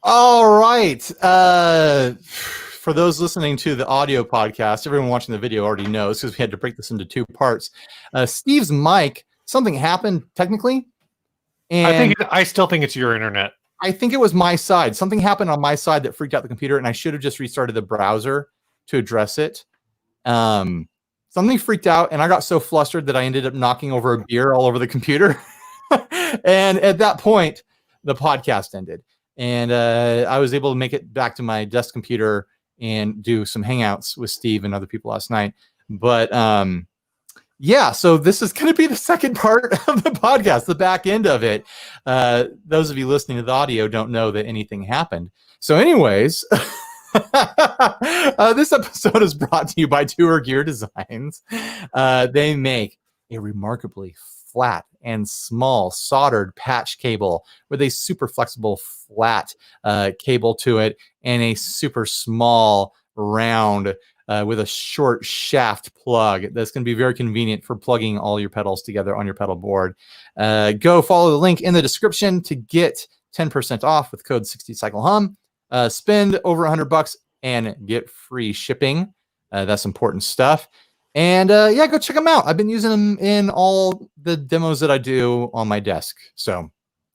All right. For those listening to the audio podcast, everyone watching the video already knows because we had to break this into two parts. Steve's mic, something happened technically, and I still think it's your internet. I think it was my side. Something happened on my side that freaked out the computer, and I should have just restarted the browser to address it. Something freaked out, and I got so flustered that I ended up knocking over a beer all over the computer. And at that point, the podcast ended. And I was able to make it back to my desk computer and do some hangouts with Steve and other people last night. But yeah, so this is going to be the second part of the podcast, the back end of it. Those of you listening to the audio don't know that anything happened. So anyways, this episode is brought to you by Tour Gear Designs. They make a remarkably flat and small soldered patch cable with a super flexible flat cable to it and a super small round with a short shaft plug that's going to be very convenient for plugging all your pedals together on your pedal board. Go follow the link in the description to get 10% off with code 60cyclehum. Spend over $100 and get free shipping. That's important stuff. And yeah, go check them out. I've been using them in all the demos that I do on my desk. So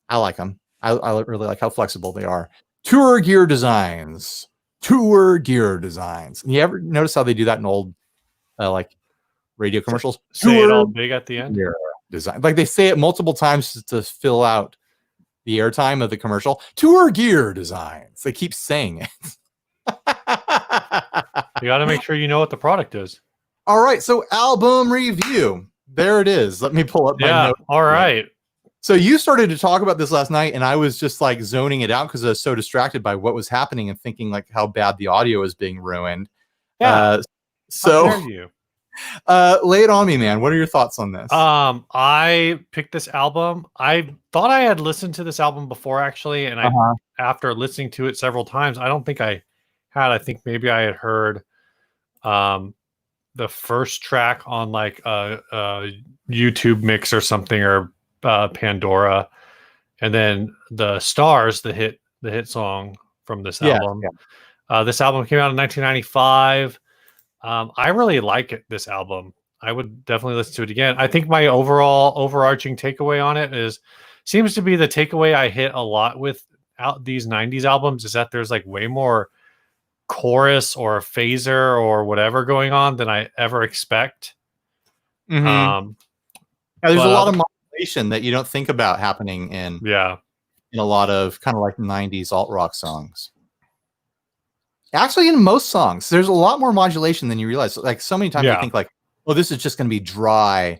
I like them. I really like how flexible they are. Tour Gear Designs. Tour Gear Designs. And you ever notice how they do that in old like radio commercials? Say it all big at the end. Gear Design. Like they say it multiple times to fill out the airtime of the commercial. Tour Gear Designs. They keep saying it. You got to make sure you know what the product is. All right, so album review. There it is. Let me pull up my notes. All right. So you started to talk about this last night, and I was just like zoning it out because I was so distracted by what was happening and thinking like how bad the audio is being ruined. Yeah. So you? Lay it on me, man. What are your thoughts on this? I picked this album. I thought I had listened to this album before, actually, and after listening to it several times, I don't think I had. I think maybe I had heard the first track on like a YouTube mix or something, or Pandora, and then the Stars, the hit song from this album. Yeah. This album came out in 1995. I really like this album. I would definitely listen to it again. I think my overarching takeaway on it seems to be the takeaway I hit a lot with these 90s albums, is that there's like way more chorus or phaser or whatever going on than I ever expect. Mm-hmm. Yeah, there's a lot of modulation that you don't think about happening in a lot of kind of like 90s alt rock songs. Actually, in most songs, there's a lot more modulation than you realize. Like so many times I think like, oh, this is just going to be dry,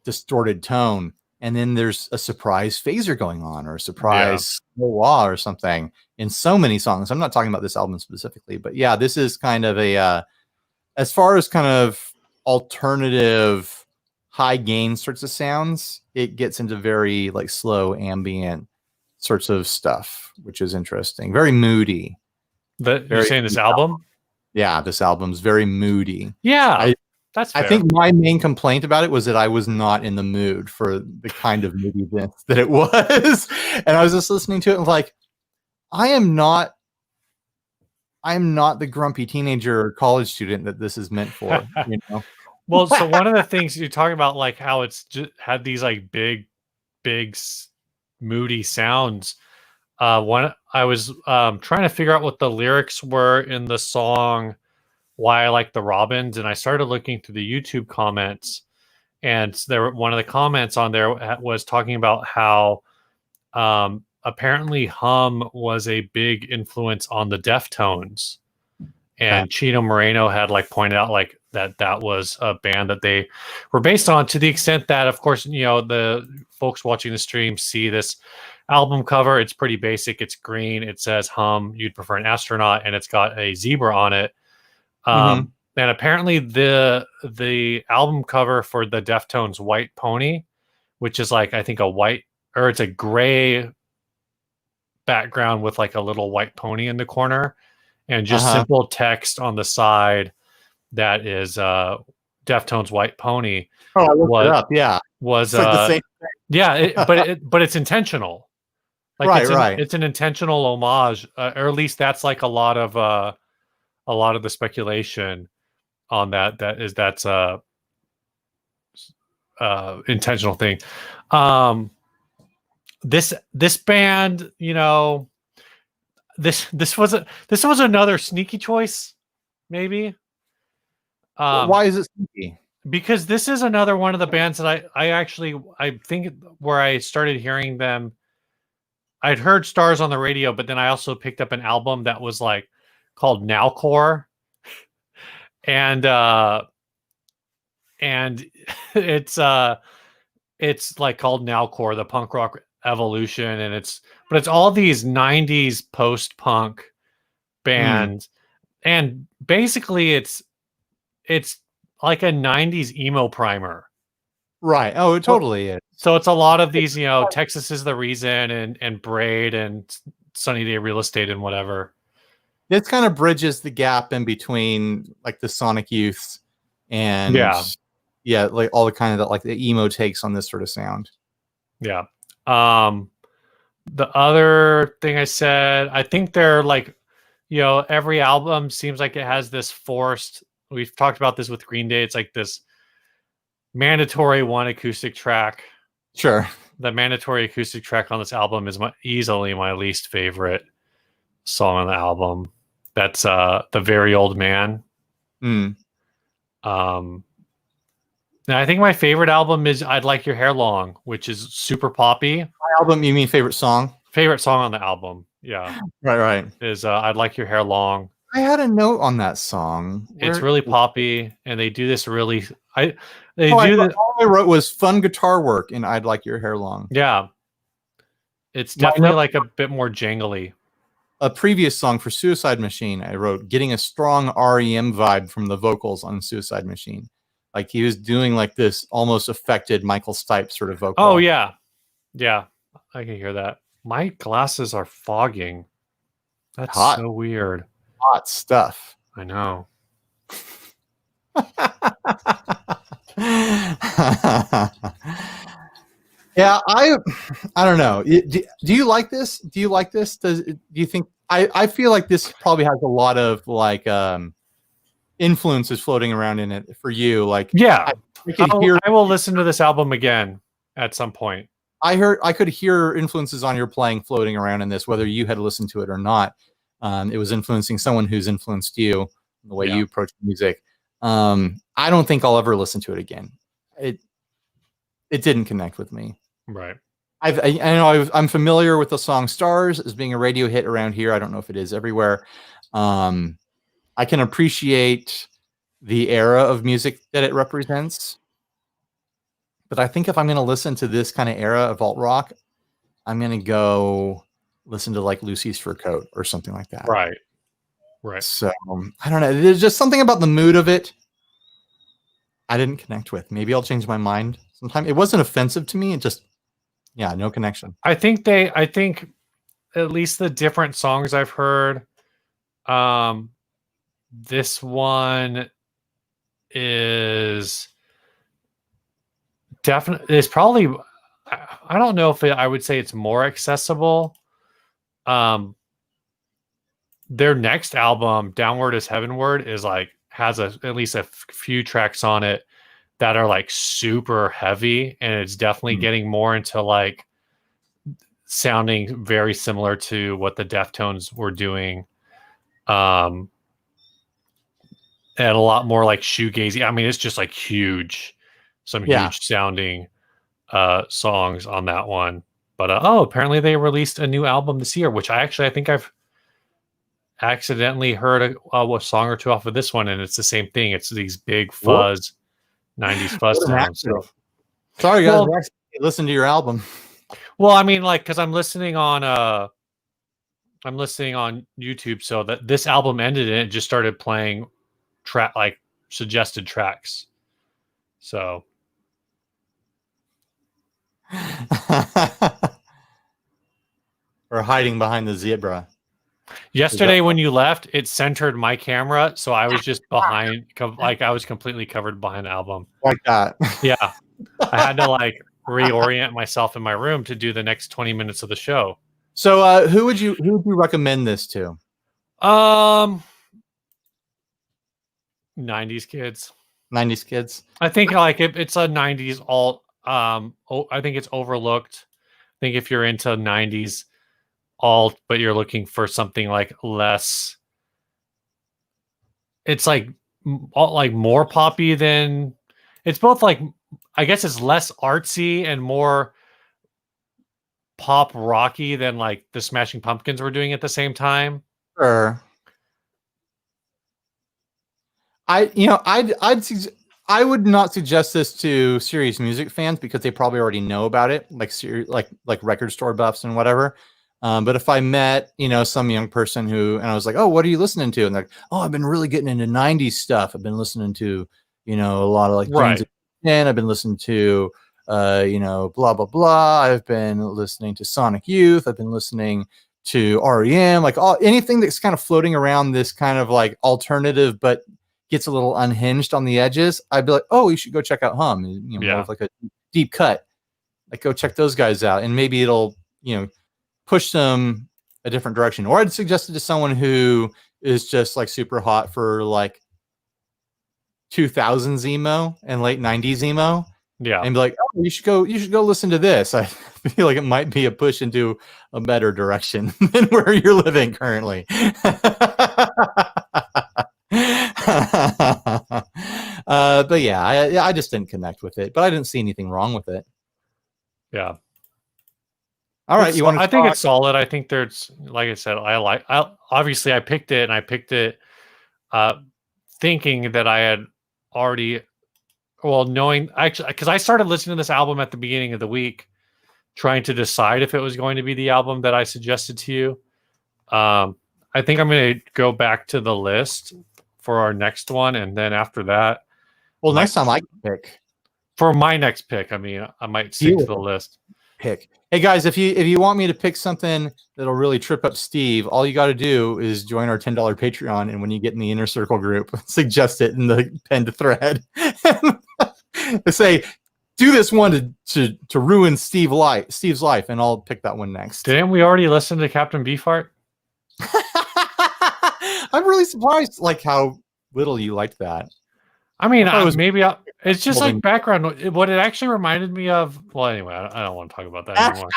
distorted tone. And then there's a surprise phaser going on, or a surprise wah or something in so many songs. I'm not talking about this album specifically, but yeah, this is kind of a, as far as kind of alternative high gain sorts of sounds, it gets into very like slow ambient sorts of stuff, which is interesting. Very moody. You're saying this album? Yeah, this album's very moody. Yeah. That's fair. I think my main complaint about it was that I was not in the mood for the kind of moodiness that it was. And I was just listening to it and like, I am not the grumpy teenager or college student that this is meant for, you know? Well, so one of the things you're talking about, like how it's just had these like big moody sounds. One, I was trying to figure out what the lyrics were in the song Why I Like the Robins, and I started looking through the YouTube comments, and one of the comments on there was talking about how apparently Hum was a big influence on the Deftones, and Chino Moreno had like pointed out like that was a band that they were based on, to the extent that, of course, you know, the folks watching the stream see this album cover. It's pretty basic. It's green. It says Hum, You'd Prefer an Astronaut, and it's got a zebra on it. And apparently the album cover for the Deftones White Pony, which is like, I think it's a gray background with like a little white pony in the corner and just simple text on the side that is Deftones White Pony. Oh, I looked it up. Yeah. Was it's like the same thing. Yeah, but it's intentional. Like Right. it's an intentional homage, or at least that's like a lot of the speculation on that's intentional thing. This band, you know, this was another sneaky choice, maybe. Why is it sneaky? Because this is another one of the bands that I think where I started hearing them. I'd heard Stars on the radio, but then I also picked up an album that was like called Nowcore, and and it's like called Nowcore, the punk rock evolution, and it's all these 90s post-punk bands, and basically it's like a 90s emo primer. Right. Oh, it totally is. So it's a lot of these, you know, Texas is the Reason and Braid and Sunny Day Real Estate and whatever. This kind of bridges the gap in between like the Sonic Youths and like all the kind of like the emo takes on this sort of sound. Yeah. The other thing I said, I think they're like, you know, every album seems like it has this forced. We've talked about this with Green Day. It's like this mandatory one acoustic track. Sure. The mandatory acoustic track on this album is easily my least favorite song on the album. That's The Very Old Man. Mm. Now I think my favorite album is I'd Like Your Hair Long, which is super poppy. My album, you mean favorite song? Favorite song on the album, yeah. Right. Is I'd Like Your Hair Long. I had a note on that song. It's really poppy, and they do this really. All I wrote was fun guitar work, and I'd Like Your Hair Long. Yeah, it's definitely like a bit more jangly. A previous song for Suicide Machine, I wrote getting a strong REM vibe from the vocals on Suicide Machine. Like he was doing like this almost affected Michael Stipe sort of vocal. Oh yeah, I can hear that. My glasses are fogging. That's hot. So weird. Hot stuff. I know. Yeah, I don't know. Do you like this? Do you like this? Do you think I feel like this probably has a lot of like influences floating around in it for you? Like, yeah, I will listen to this album again at some point. I could hear influences on your playing floating around in this, whether you had listened to it or not. It was influencing someone who's influenced you, the way you approach music. I don't think I'll ever listen to it again. It didn't connect with me. Right. I know I'm familiar with the song "Stars" as being a radio hit around here. I don't know if it is everywhere. I can appreciate the era of music that it represents, but I think if I'm going to listen to this kind of era of alt rock, I'm going to go listen to like Lucy's Fur Coat or something like that. Right. So I don't know. There's just something about the mood of it I didn't connect with. Maybe I'll change my mind sometime. It wasn't offensive to me. It just, no connection. I think at least the different songs I've heard, this one is definitely, it's probably, I don't know if I would say it's more accessible. Their next album, Downward is Heavenward, is like, has at least a few tracks on it that are like super heavy, and it's definitely getting more into like sounding very similar to what the Deftones were doing, and a lot more like shoegazy. I mean, it's just like huge sounding songs on that one. But apparently they released a new album this year, which I think I've accidentally heard a song or two off of this one, and it's the same thing. It's these big fuzz 90s fuzz sounds. So. Sorry guys, listen to your album. Well, I mean, like, because I'm listening on YouTube, so that this album ended and it just started playing suggested tracks. So or hiding behind the zebra. Yesterday when you left, it centered my camera, so I was just behind, like I was completely covered behind the album. Like that. Yeah. I had to like reorient myself in my room to do the next 20 minutes of the show. So who would you recommend this to? 90s kids. 90s kids. I think like it's a 90s alt. I think it's overlooked. I think if you're into 90s alt, but you're looking for something like less, it's like more poppy than it's both like, I guess it's less artsy and more pop rocky than like the Smashing Pumpkins were doing at the same time. Sure. I would not suggest this to serious music fans because they probably already know about it, like record store buffs and whatever. But if I met, some young person and I was like, "Oh, what are you listening to?" And they're like, "Oh, I've been really getting into 90s stuff. I've been listening to, a lot of like James and I've been listening to blah blah blah. I've been listening to Sonic Youth. I've been listening to REM, like anything that's kind of floating around this kind of like alternative but gets a little unhinged on the edges. I'd be like, oh, you should go check out Hum, more of like a deep cut. Like go check those guys out, and maybe it'll push them a different direction. Or I'd suggest it to someone who is just like super hot for like 2000s emo and late 90s emo. Yeah. And be like, oh, you should go listen to this. I feel like it might be a push into a better direction than where you're living currently. But yeah, I just didn't connect with it, but I didn't see anything wrong with it. Yeah. All right. I think it's solid. I think there's, like I said, obviously I picked it thinking that I had already, knowing actually, because I started listening to this album at the beginning of the week, trying to decide if it was going to be the album that I suggested to you. I think I'm going to go back to the list for our next one, and then after that, next time I can pick for my next pick. I mean, I might stick to the list. Pick. Hey guys, if you want me to pick something that'll really trip up Steve, all you got to do is join our $10 Patreon, and when you get in the inner circle group, suggest it in the pinned thread. Say, do this one to ruin Steve's life, and I'll pick that one next. Didn't we already listen to Captain Beefheart? I'm really surprised, like how little you liked that. I mean, it's just like background. What it actually reminded me of. Well, anyway, I don't want to talk about that anymore.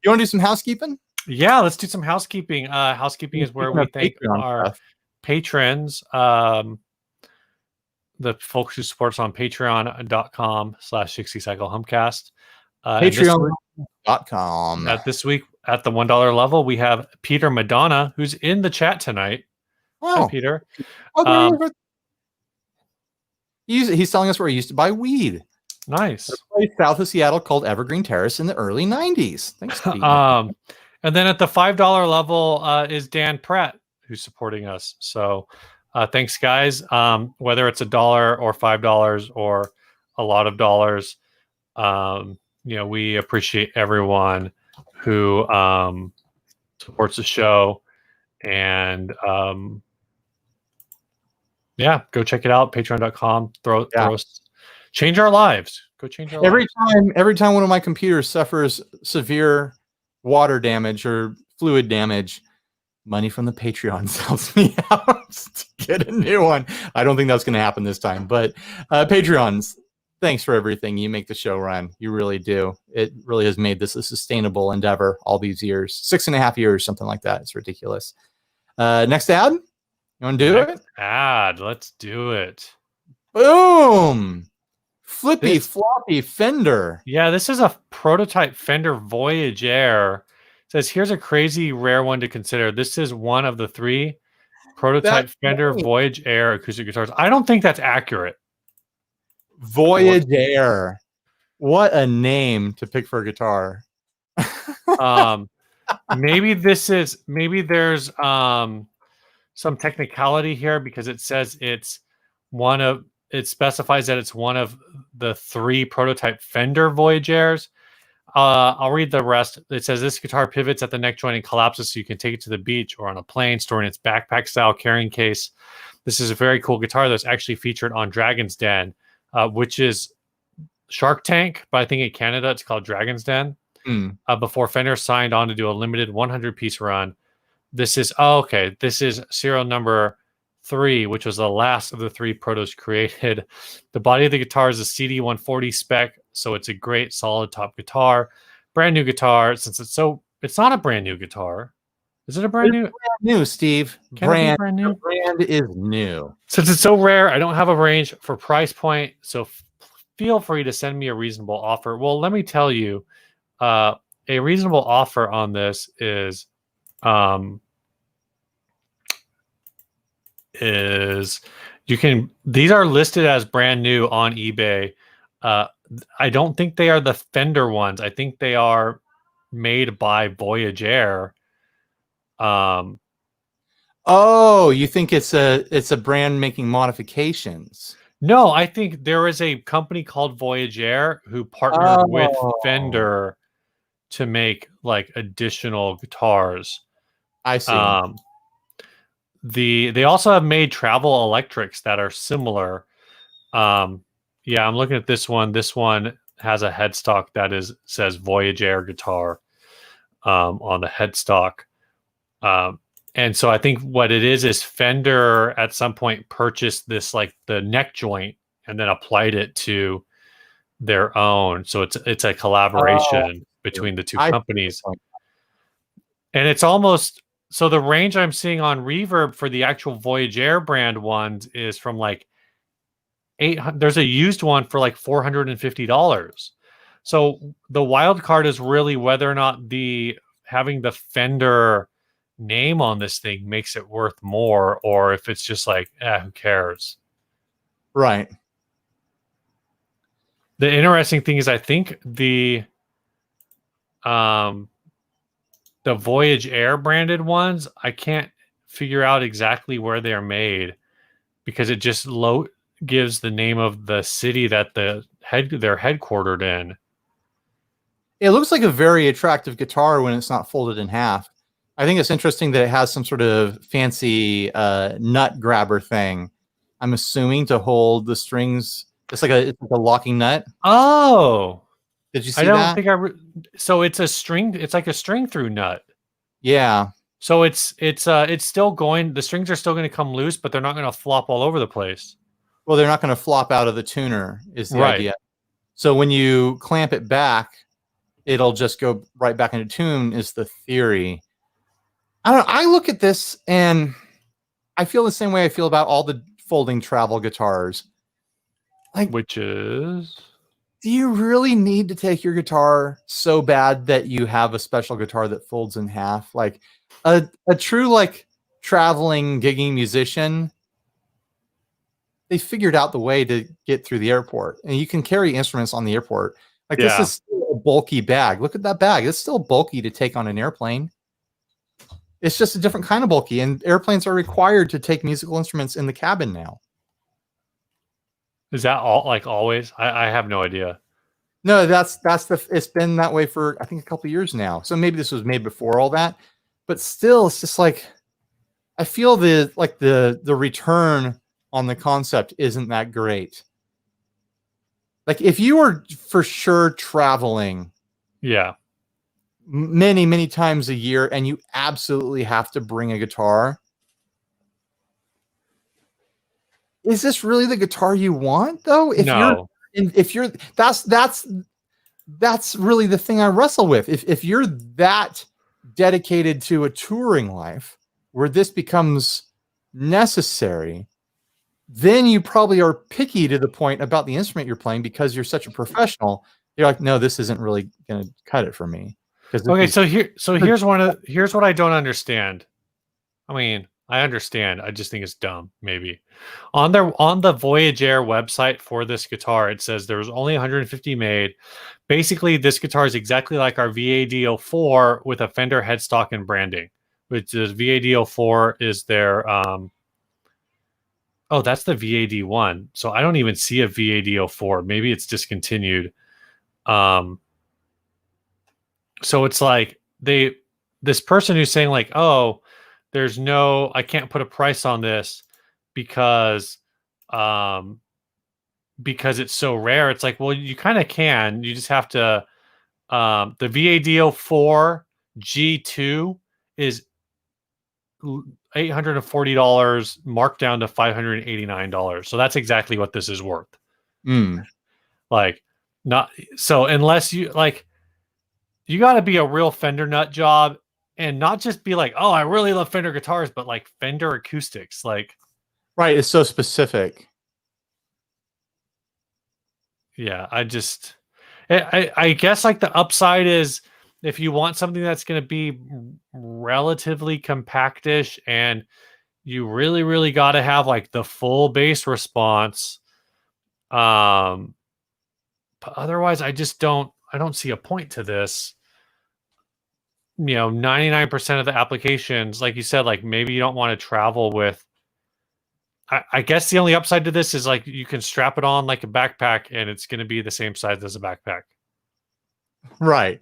You want to do some housekeeping? Yeah, let's do some housekeeping. Housekeeping is where we thank our patrons, the folks who support us on patreon.com/60cyclehumcast. Patreon.com. This week at the $1 level, we have Peter Madonna, who's in the chat tonight. Wow. Hi, Peter. He's telling us where he used to buy weed. Nice. A place south of Seattle called Evergreen Terrace in the early 90s. Thanks, Pete. And then at the $5 level is Dan Pratt, who's supporting us. So thanks, guys. Whether it's $1 or $5 or a lot of dollars, we appreciate everyone who supports the show. And go check it out. Patreon.com. Throw us, change our lives. Go change our lives. Every time one of my computers suffers severe water damage or fluid damage, money from the Patreon helps me out to get a new one. I don't think that's going to happen this time, but Patreons, thanks for everything. You make the show run. You really do. It really has made this a sustainable endeavor all these years. 6.5 years, something like that. It's ridiculous. Next ad? You want to do it? Ad. Let's do it. Boom. Floppy Fender. Yeah, this is a prototype Fender Voyage Air. It says, here's a crazy rare one to consider. This is one of the 3 prototype Fender Voyage Air acoustic guitars. I don't think that's accurate. Voyage Air. What a name to pick for a guitar. Maybe there's some technicality here because it says it specifies that it's one of the 3 prototype Fender Voyage Airs. I'll read the rest. It says this guitar pivots at the neck joint and collapses so you can take it to the beach or on a plane, storing its backpack style carrying case. This is a very cool guitar that's actually featured on Dragon's Den, which is Shark Tank, but I think in Canada it's called Dragon's Den. Hmm. before Fender signed on to do a limited 100-piece run. This is This is serial number 3, which was the last of the 3 protos created. The body of the guitar is a CD140 spec, so it's a great solid top guitar. Brand new guitar. Since it's not a brand new guitar. Is it a brand It's new? brand new, Steve. Can it be Brand. brand The new? brand is new. Since it's so rare, I don't have a range for price point. So feel free to send me a reasonable offer. Well, let me tell you, a reasonable offer on this um, is these are listed as brand new on eBay. I don't think they are the Fender ones. I think they are made by Voyager. Oh, you think it's a brand making modifications? No, I think there is a company called Voyager who partnered with Oh, Fender to make like additional guitars. I see. Um, they also have made travel electrics that are similar. Yeah, I'm looking at this one. This one has a headstock that says Voyager guitar on the headstock. And so I think what it is Fender at some point purchased this like the neck joint and then applied it to their own. So it's a Oh, collaboration between the two I see your companies. point. And it's almost so the range I'm seeing on Reverb for the actual Voyager brand ones is from like 800. There's a used one for like $450. So the wild card is really whether or not having the Fender name on this thing makes it worth more, or if it's just like, who cares? Right. The interesting thing is, I think um the Voyage Air branded ones, I can't figure out exactly where they're made because it just gives the name of the city that they're headquartered in. It looks like a very attractive guitar when it's not folded in half. I think it's interesting that it has some sort of fancy nut grabber thing. I'm assuming to hold the strings. It's like a locking nut. Oh, Did you I see don't that? think so it's a string. It's like a string through nut. Yeah. So it's still going. The strings are still going to come loose, but they're not going to flop all over the place. Well, they're not going to flop out of the tuner, is the Right. idea. So when you clamp it back, it'll just go right back into tune, is the theory. I don't know. I look at this and I feel the same way I feel about all the folding travel guitars. Like, Which is do you really need to take your guitar so bad that you have a special guitar that folds in half? Like a true like traveling gigging musician, they figured out the way to get through the airport, and you can carry instruments on the airport. Like this yeah. is still a bulky bag. Look at that bag. It's still bulky to take on an airplane. It's just a different kind of bulky, and airplanes are required to take musical instruments in the cabin now. Is that all like always? I have no idea. No, it's been that way for I think a couple years now. So maybe this was made before all that, but still, it's just like I feel the return on the concept isn't that great. Like if you were for sure traveling Yeah. many times a year and you absolutely have to bring a guitar, is this really the guitar you want though? No. If you're that's really the thing I wrestle with. If you're that dedicated to a touring life where this becomes necessary, then you probably are picky to the point about the instrument you're playing because you're such a professional. You're like, no, this isn't really going to cut it for me. Okay, here's what I don't understand. I mean, I understand. I just think it's dumb, maybe. On the Voyager website for this guitar, it says there was only 150 made. Basically, this guitar is exactly like our VAD04 with a Fender headstock and branding, which is VAD04 is their oh, that's the VAD1. So I don't even see a VAD04. Maybe it's discontinued. So it's like this person who's saying like, oh, I can't put a price on this because because it's so rare. It's like, well, you kind of can. You just have to The VADO4 G2 is $840 marked down to $589. So that's exactly what this is worth. Mm. Like, not so unless you like, you got to be a real Fender nut job and not just be like, oh, I really love Fender guitars, but like Fender acoustics. Like, Right. It's so specific. yeah, I guess like the upside is if you want something that's going to be relatively compactish and you really, really got to have like the full bass response. But otherwise, I don't see a point to this. 99% of the applications, like you said, like maybe you don't want to travel with. I guess the only upside to this is like you can strap it on like a backpack and it's going to be the same size as a backpack. Right.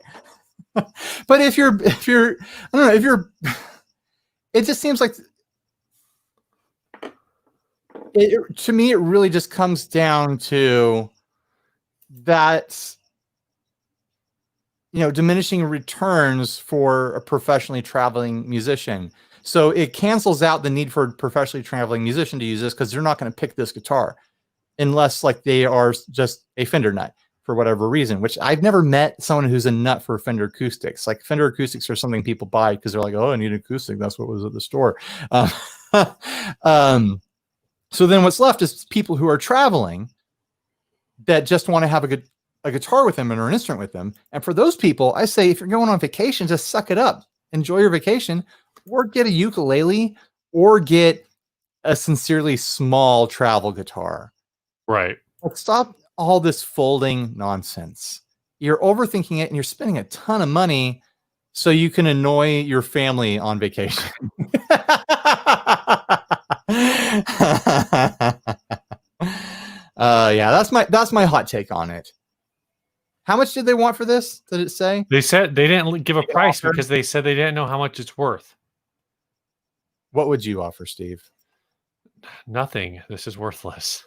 But if you're, I don't know, if you're, it just seems like to me, it really just comes down to that, diminishing returns for a professionally traveling musician. So it cancels out the need for a professionally traveling musician to use this because they're not going to pick this guitar unless like they are just a Fender nut for whatever reason, which I've never met someone who's a nut for Fender acoustics. Like Fender acoustics are something people buy because they're like, oh, I need an acoustic. That's what was at the store. So then what's left is people who are traveling that just want to have a guitar with them or an instrument with them. And for those people, I say, if you're going on vacation, just suck it up, enjoy your vacation, or get a ukulele, or get a sincerely small travel guitar. Right. But stop all this folding nonsense. You're overthinking it and you're spending a ton of money so you can annoy your family on vacation. Yeah, that's my hot take on it. How much did they want for this? Did it say? They said they didn't give a price because they said they didn't know how much it's worth. What would you offer, Steve? Nothing. This is worthless.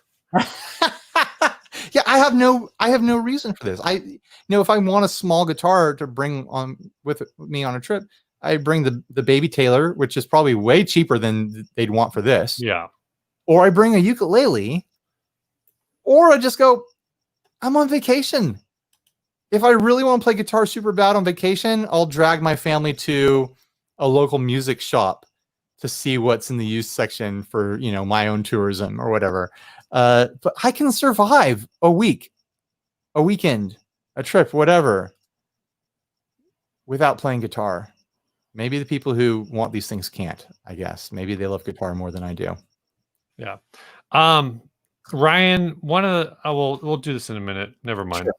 Yeah, I have no reason for this. If I want a small guitar to bring on with me on a trip, I bring the Baby Taylor, which is probably way cheaper than they'd want for this. Yeah. Or I bring a ukulele, or I just go, I'm on vacation. If I really want to play guitar super bad on vacation, I'll drag my family to a local music shop to see what's in the used section for, my own tourism or whatever. But I can survive a week, a weekend, a trip, whatever, without playing guitar. Maybe the people who want these things can't, I guess. Maybe they love guitar more than I do. Yeah. Ryan, we'll do this in a minute. Never mind. Sure.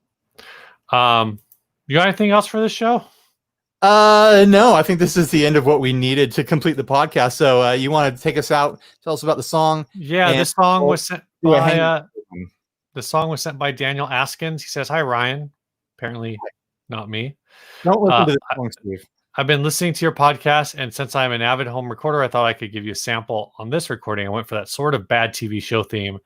You got anything else for this show? No, I think this is the end of what we needed to complete the podcast. So you want to take us out, tell us about the song? Yeah, this song was sent by the song was sent by Daniel Askins. He says, "Hi Ryan." Apparently not me. Don't listen to this song, Steve. I've been listening to your podcast, and since I'm an avid home recorder, I thought I could give you a sample on this recording. I went for that sort of bad TV show theme.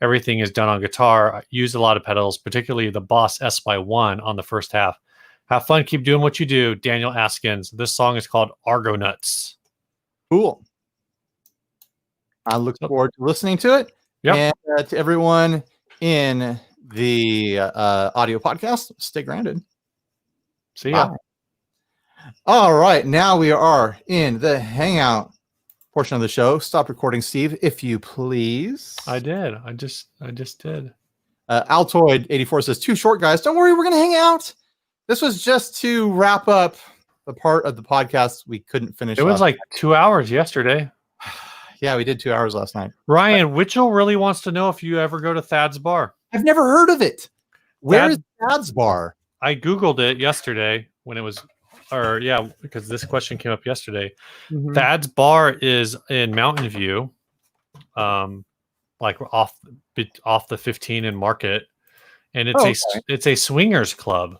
Everything is done on guitar. I used a lot of pedals, particularly the Boss S/1 on the first half. Have fun. Keep doing what you do. Daniel Askins. This song is called Argonauts. Cool. I look forward to listening to it. Yep. And to everyone in the audio podcast, stay grounded. See ya. Bye. All right. Now we are in the Hangout portion of the show. Stop recording, Steve, if you please. I did. I just did. Altoid84 says, "Too short, guys. Don't worry. We're going to hang out." This was just to wrap up the part of the podcast we couldn't finish. It was like 2 hours yesterday. Yeah, we did 2 hours last night. Ryan, Witchell really wants to know if you ever go to Thad's Bar. I've never heard of it. Where is Thad's Bar? I Googled it yesterday when it was, because this question came up yesterday. Mm-hmm. Thad's Bar is in Mountain View, like off the 15 in Market, and it's a swingers club.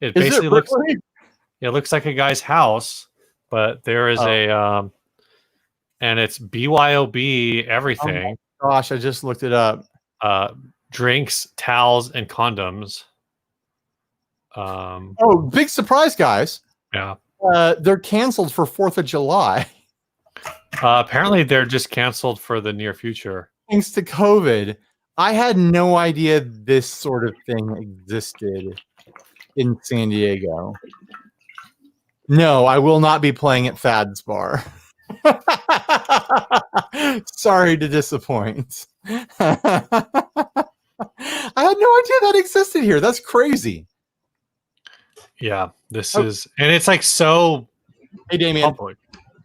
It basically looks like a guy's house, but there is and it's BYOB everything. Oh my gosh, I just looked it up. Drinks, towels, and condoms. Oh, big surprise, guys. Yeah. They're canceled for 4th of July. Apparently, they're just canceled for the near future. Thanks to COVID. I had no idea this sort of thing existed in San Diego. No, I will not be playing at Fad's Bar. Sorry to disappoint. I had no idea that existed here. That's crazy. Yeah, this is, and it's like so. Hey, Damien. Public.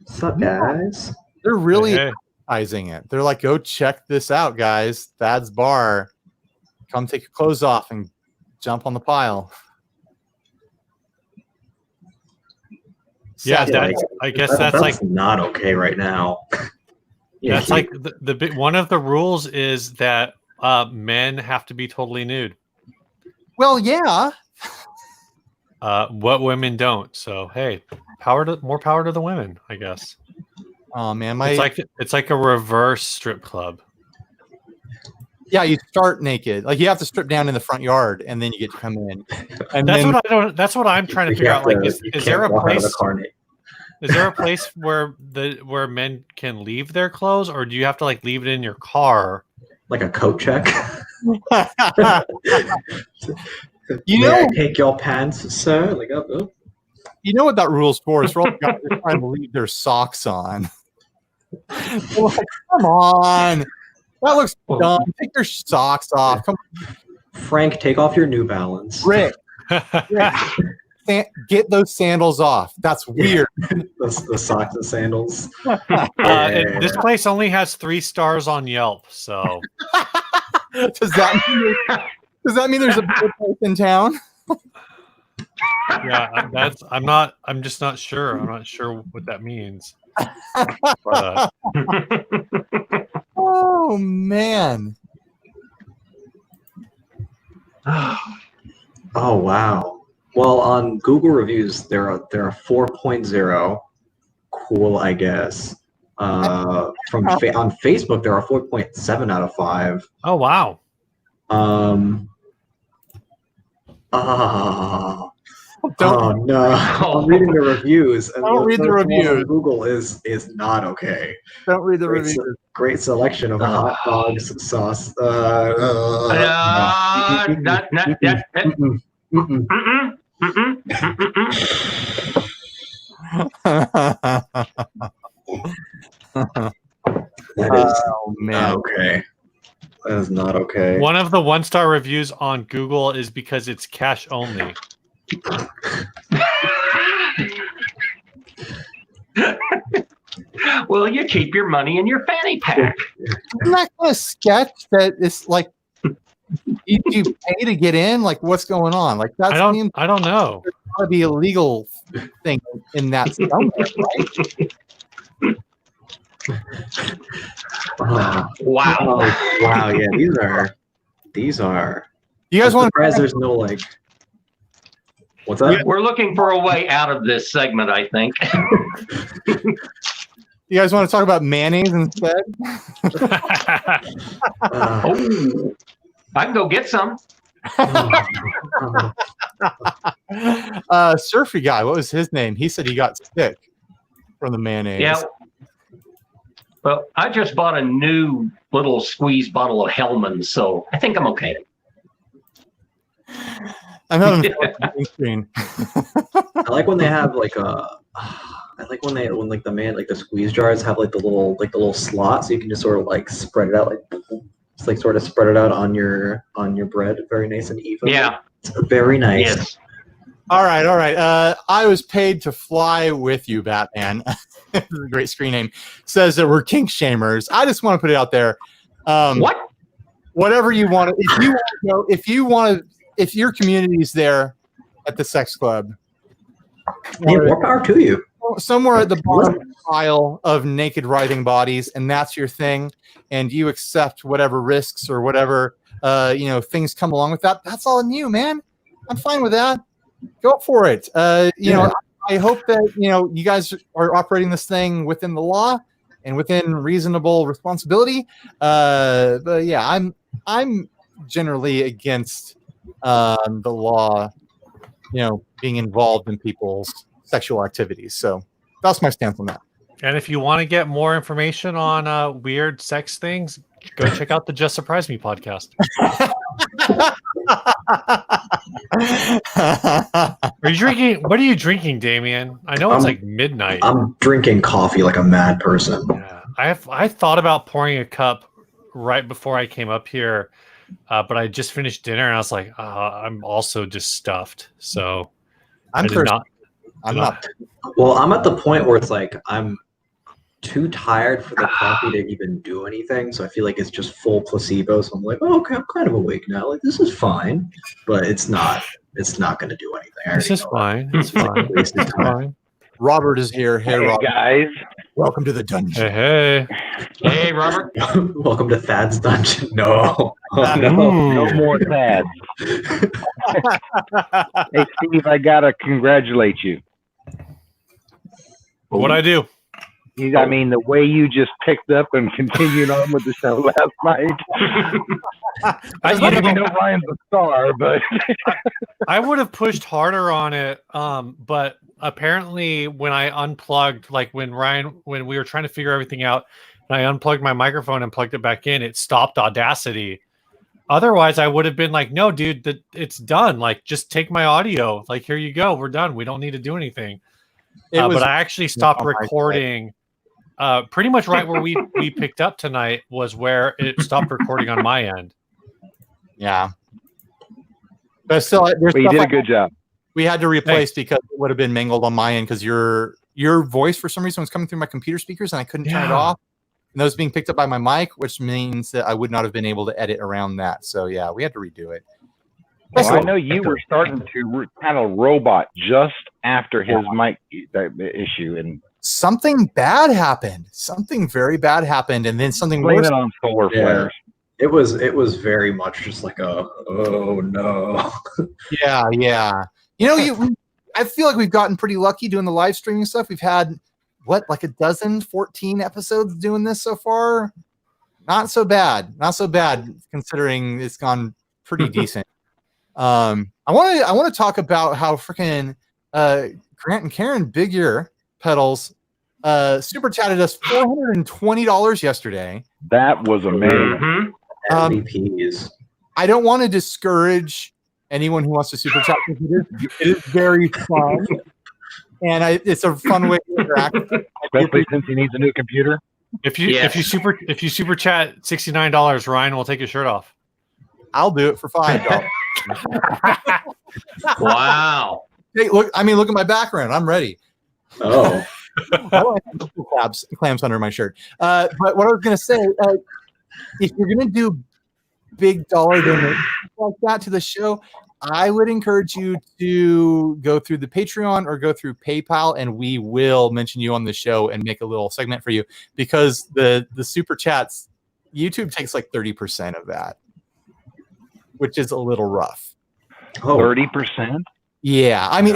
What's up, guys? They're really Hey. advertising it. They're like, go check this out, guys. Thad's Bar. Come take your clothes off and jump on the pile. Yeah, Sad that's, I guess that's like not okay right now. that's like the big one of the rules is that men have to be totally nude. Well, yeah. What women don't. So hey, more power to the women, I guess. Oh man, It's like a reverse strip club. Yeah, you start naked. Like you have to strip down in the front yard, and then you get to come in. And That's then, what I don't. That's what I'm trying to figure out. Like, is there a place? Is there a place where men can leave their clothes, or do you have to like leave it in your car? Like a coat check. you May know, I take your pants, sir? Like, oh. you know what that rule's for? It's for all the guys who are trying to leave their socks on. They're like, come on, that looks dumb. Take your socks off. Come on. Frank, take off your New Balance. Rick, get those sandals off. That's weird. The socks and sandals. And this place only has 3 stars on Yelp. So Does that mean there's a better place in town? yeah, I'm just not sure. I'm not sure what that means. But, Oh man. Oh wow. Well, on Google reviews, they're a 4.0. Cool, I guess. On Facebook, they're a 4.7 out of 5. oh wow. Oh no! I'm reading the reviews, and Don't read the first one on reviews. Google is not okay. Don't read the reviews. Great selection of hot dogs, sauce. That is Oh man. not okay. That is not okay. One of the 1-star reviews on Google is because it's cash only. Well, you keep your money in your fanny pack. Isn't that kind of sketch that it's like you pay to get in? Like what's going on? Like that's I don't know. there's gotta be a legal thing in that somewhere, right? Wow. Oh, wow. Yeah, these are. You guys I'm want surprised there's no like. What's that? We're looking for a way out of this segment, I think. you guys want to talk about mayonnaise instead? Oh, I can go get some. Surfy guy, what was his name? He said he got sick from the mayonnaise. Yeah. Well, I just bought a new little squeeze bottle of Hellman's, so I think I'm okay. I'm having fun on the screen. I like when they have like a. I like when the squeeze jars have like the little slot, so you can just sort of like spread it out, it's like sort of spread it out on your bread, very nice and even. Yeah. It's very nice. Yes. All right. I was paid to fly with you, Batman. This is a great screen name. Says that we're kink shamers. I just want to put it out there. What? Whatever you want. If your community's there at the sex club, Yeah, more power to you. somewhere at the bottom of the pile of naked writhing bodies, and that's your thing, and you accept whatever risks or whatever things come along with that. That's all on you, man. I'm fine with that. Go for it. I hope that you guys are operating this thing within the law and within reasonable responsibility. But yeah, I'm generally against the law being involved in people's sexual activities. So that's my stance on that. And if you want to get more information on weird sex things, go check out the Just Surprise Me podcast. Are you drinking? What are you drinking, Damien? I know it's like midnight. I'm drinking coffee like a mad person. Yeah, I thought about pouring a cup right before I came up here, but I just finished dinner and I was like, I'm also just stuffed. So I'm not. Well, I'm at the point where it's like I'm too tired for the coffee to even do anything. So I feel like it's just full placebo. So I'm like, oh, okay, I'm kind of awake now. Like this is fine, but it's not. It's not going to do anything. This is fine. It's fine. It's fine. Robert is here. Hey, Robert. Guys. Welcome to the dungeon. Hey, Robert. Welcome to Thad's dungeon. No. Oh, no more Thad. Hey, Steve, I got to congratulate you. What'd I do? I mean, the way you just picked up and continued on with the show last night. I didn't know Ryan's a star, but I would have pushed harder on it. But apparently, when I unplugged, like when we were trying to figure everything out, and I unplugged my microphone and plugged it back in, it stopped Audacity. Otherwise, I would have been like, "No, dude, it's done. Like, just take my audio. Like, here you go. We're done. We don't need to do anything." But I actually stopped recording. Pretty much right where we picked up tonight was where it stopped recording on my end. Yeah, but still, you did a good job. We had to replace because it would have been mangled on my end because your voice for some reason was coming through my computer speakers and I couldn't turn it off. And that was being picked up by my mic, which means that I would not have been able to edit around that. So yeah, we had to redo it. Well, I know you were starting to kind of robot just after his mic issue, and something bad happened. Something very bad happened, and then something worse. On solar flares. It was very much just like oh no. Yeah. I feel like we've gotten pretty lucky doing the live streaming stuff. We've had like 14 episodes doing this so far. Not so bad considering it's gone pretty decent. I want to talk about how freaking Grant and Karen Big Ear Pedals super chatted us $420 yesterday. That was amazing. MVPs. I don't want to discourage anyone who wants to super chat. It is very fun, and it's a fun way to interact. Especially since he needs a new computer. If you super chat $69, Ryan will take his shirt off. I'll do it for $5. Wow. Hey, look at my background. I'm ready. Oh. I don't have clamps under my shirt. But what I was going to say, if you're going to do big dollar donations like that to the show, I would encourage you to go through the Patreon or go through PayPal, and we will mention you on the show and make a little segment for you because the super chats, YouTube takes like 30% of that, which is a little rough. 30%? Yeah. I mean,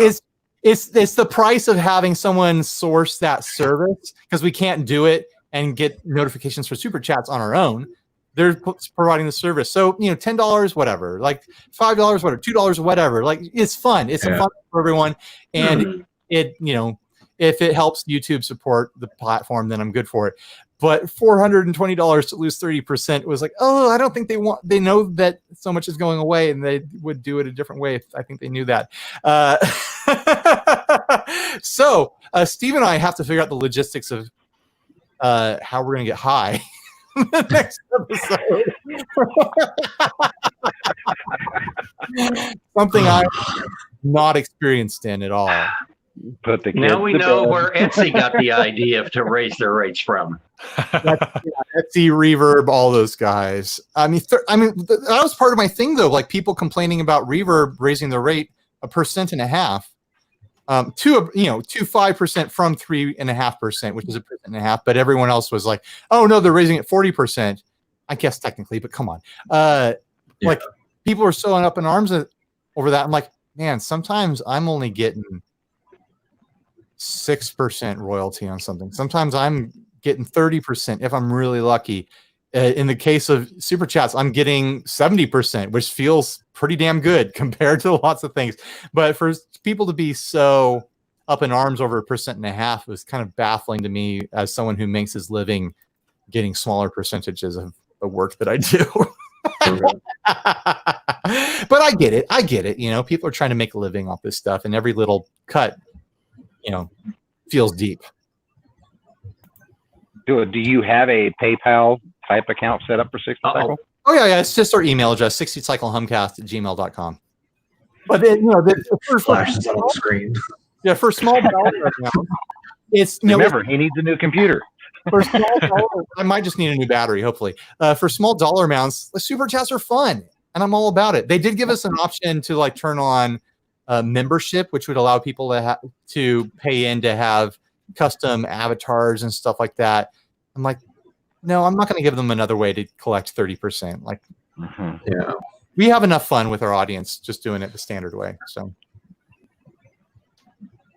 it's the price of having someone source that service because we can't do it and get notifications for super chats on our own. They're providing the service. So, $10, whatever, like $5, whatever, $2, whatever. Like it's fun. It's fun for everyone. And if it helps YouTube support the platform, then I'm good for it. But $420 to lose 30% was like, I don't think they know that so much is going away and they would do it a different way if I think they knew that. So Steve and I have to figure out the logistics of how we're going to get high the next episode. Something I'm not experienced in at all. But now we know where Etsy got the idea to raise their rates from. Etsy, Reverb, all those guys. I mean, that was part of my thing though. Like people complaining about Reverb raising the rate 1.5%, to 5% from 3.5%, which is 1.5%. But everyone else was like, "Oh no, they're raising it 40%." I guess technically, but come on. Like people are so up in arms over that. I'm like, man, sometimes I'm only getting 6% royalty on something. Sometimes I'm getting 30% if I'm really lucky. In the case of super chats, I'm getting 70%, which feels pretty damn good compared to lots of things. But for people to be so up in arms over 1.5% was kind of baffling to me as someone who makes his living getting smaller percentages of the work that I do. But I get it. You know, people are trying to make a living off this stuff, and every little cut, you know, feels deep. Do you have a PayPal type account set up for 60 Cycle? Oh yeah. It's just our email address, 60cyclehumcast@gmail.com. But then, you know, the first Flashes on the screen. Yeah, for small dollar amount, it's remember he needs a new computer. For small dollar, I might just need a new battery, hopefully. For small dollar amounts, the super chats are fun, and I'm all about it. They did give us an option to like turn on membership, which would allow people to pay in to have custom avatars and stuff like that. I'm like, no, I'm not going to give them another way to collect 30%. Like, yeah, we have enough fun with our audience just doing it the standard way. So.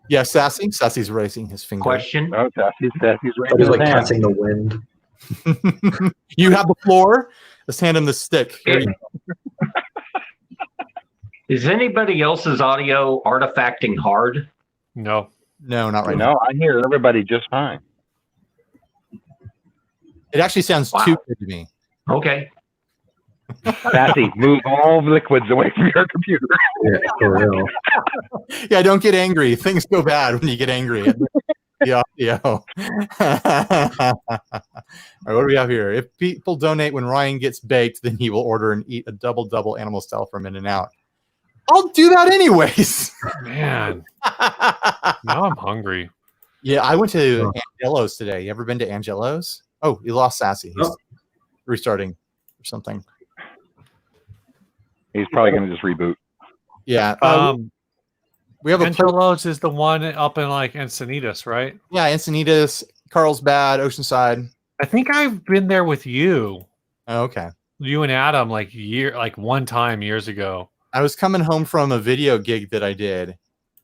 Yeah, Sassy's raising his finger. Question. Oh, Sassy's raising he's like his hand. catching the wind. You have the floor. Let's hand him the stick. Here you go. Is anybody else's audio artifacting hard? No. No, not right now. No, I hear everybody just fine. It actually sounds too good to me. Okay. Sassy, move all liquids away from your computer. Yeah, for real. Yeah, don't get angry. Things go bad when you get angry. The audio. All right, what do we have here? If people donate when Ryan gets baked, then he will order and eat a double animal style from In-N-Out. I'll do that anyways. Man, now I'm hungry. Yeah, I went to Angelo's today. You ever been to Angelo's? Oh, you lost Sassy. He's restarting or something. He's probably going to just reboot. Yeah. We have Angelo's is the one up in like Encinitas, right? Yeah, Encinitas, Carlsbad, Oceanside. I think I've been there with you. Oh, okay. You and Adam like one time years ago. I was coming home from a video gig that I did. And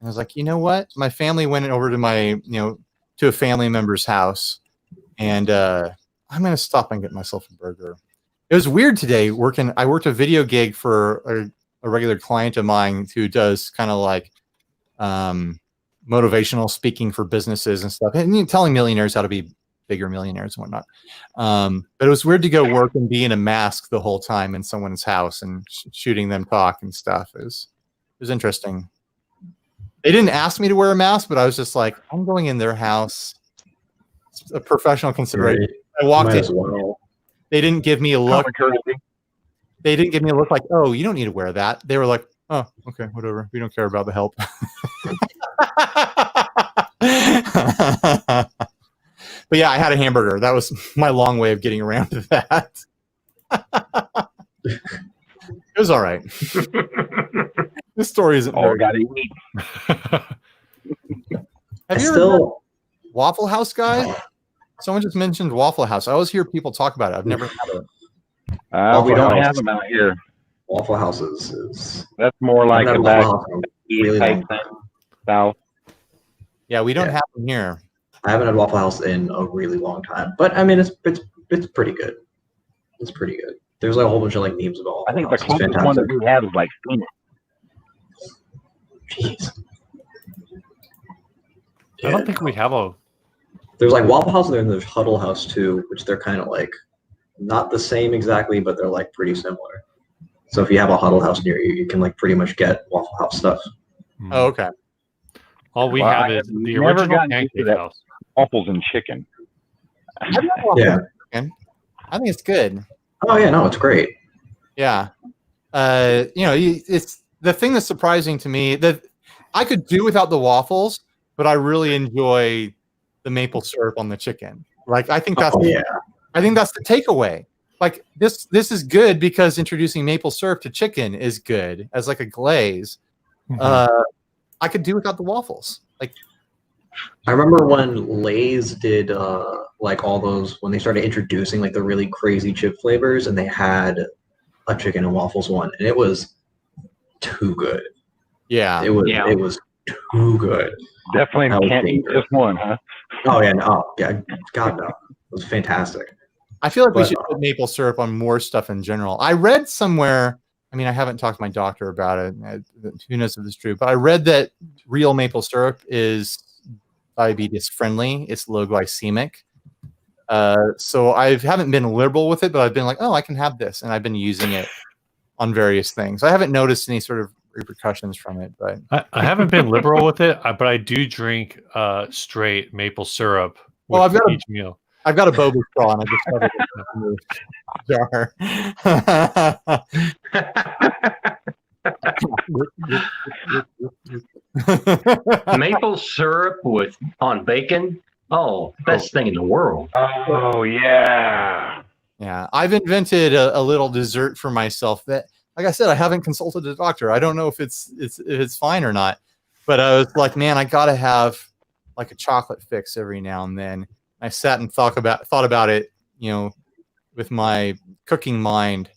I was like, you know what? My family went over to to a family member's house, and I'm going to stop and get myself a burger. It was weird today I worked a video gig for a regular client of mine who does kind of like motivational speaking for businesses and stuff, and telling millionaires how to be bigger millionaires and whatnot. But it was weird to go work and be in a mask the whole time in someone's house and shooting them talk and stuff. It was interesting. They didn't ask me to wear a mask, but I was just like, I'm going in their house. It's a professional consideration. Right. I walked in. Well. They didn't give me a look. They didn't give me a look like, oh, you don't need to wear that. They were like, oh, okay, whatever. We don't care about the help. But yeah, I had a hamburger. That was my long way of getting around to that. It was all right. This story isn't very got to eat. Have you ever heard Waffle House guy? Someone just mentioned Waffle House. I always hear people talk about it. I've never had it. We don't have them out here. Waffle Houses is that's more like a back really type thing. South. Yeah, we don't have them here. I haven't had Waffle House in a really long time, but I mean, it's pretty good. It's pretty good. There's like a whole bunch of like memes about. I think the closest one that we have is like Phoenix. Jeez. I don't think we have a. There's like Waffle House and then there's Huddle House too, which they're kind of like not the same exactly, but they're like pretty similar. So if you have a Huddle House near you, you can like pretty much get Waffle House stuff. Oh, okay. All we have is the original Pancake House. Waffles and chicken. Yeah. I think it's good. Oh yeah, no, it's great. Yeah. It's the thing that's surprising to me that I could do without the waffles, but I really enjoy the maple syrup on the chicken. Like I think that's I think that's the takeaway. Like this is good because introducing maple syrup to chicken is good as like a glaze. Mm-hmm. I could do without the waffles. Like I remember when Lay's did like all those when they started introducing like the really crazy chip flavors, and they had a chicken and waffles one, and it was too good. Yeah, it was too good. Definitely can't eat just one, huh? Oh yeah, no, yeah, God no, it was fantastic. I feel like we should put maple syrup on more stuff in general. I read somewhere I mean, I haven't talked to my doctor about it. Who knows if it's true? But I read that real maple syrup is diabetes friendly. It's low glycemic. So I haven't been liberal with it, but I've been like, oh, I can have this, and I've been using it on various things. I haven't noticed any sort of repercussions from it, but I haven't been liberal with it, but I do drink straight maple syrup with Well, I've got each meal. I've got a boba straw, and I just shoved it in the jar. Maple syrup on bacon. Oh, best thing in the world. Oh yeah. Yeah, I've invented a little dessert for myself that, like I said, I haven't consulted a doctor. I don't know if it's fine or not. But I was like, man, I gotta have like a chocolate fix every now and then. I sat and thought about it, with my cooking mind.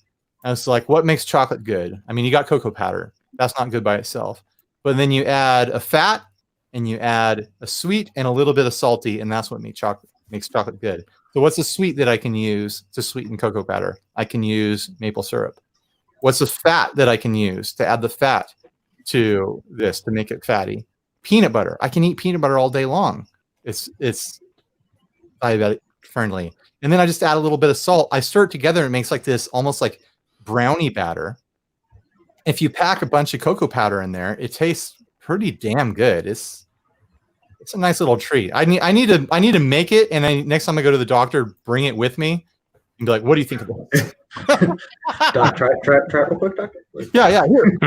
I was like, what makes chocolate good? I mean, you got cocoa powder. That's not good by itself. But then you add a fat and you add a sweet and a little bit of salty, and that's what makes chocolate good. So what's the sweet that I can use to sweeten cocoa powder? I can use maple syrup. What's the fat that I can use to add the fat to this to make it fatty? Peanut butter. I can eat peanut butter all day long. It's diabetic friendly. And then I just add a little bit of salt. I stir it together and it makes like this almost like brownie batter. If you pack a bunch of cocoa powder in there, it tastes pretty damn good. It's a nice little treat. I need to make it, and next time I go to the doctor, bring it with me and be like, what do you think of this? Doc, try it real quick, doctor. Yeah, here.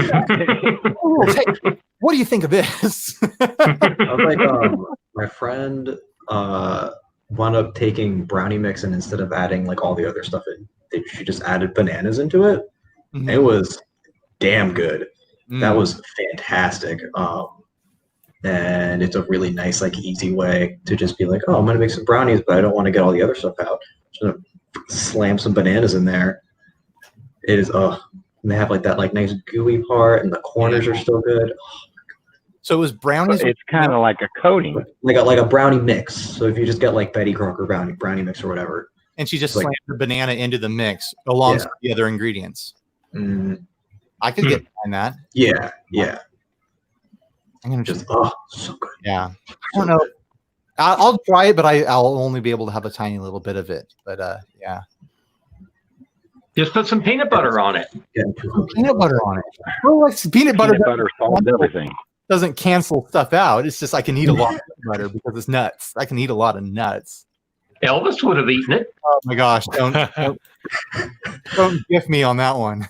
Oh, hey, what do you think of this? I was like, my friend wound up taking brownie mix, and instead of adding like all the other stuff she just added bananas into it. Mhm. It was damn good. That Mm. was fantastic. And it's a really nice, like, easy way to just be like, oh, I'm gonna make some brownies, but I don't want to get all the other stuff out. Just gonna slam some bananas in there. It is and they have like that like nice gooey part, and the corners are still good. So it was brownies. It's kind of like a coating. Like a brownie mix. So if you just get like Betty Crocker brownie mix or whatever. And she just Like- slammed the banana into the mix alongside the other ingredients. Mm, I could get behind that. yeah. I'm gonna Just so good. yeah. I don't know. I'll try it, but I'll only be able to have a tiny little bit of it. But yeah, Just put some peanut butter on it. Getting too hungry. peanut butter on it. Well, like peanut butter Peanut butter solves everything. doesn't cancel stuff out. It's just I can eat a lot of peanut butter because it's nuts. I can eat a lot of nuts. Elvis would have eaten it. Oh my gosh! Don't gift me on that one.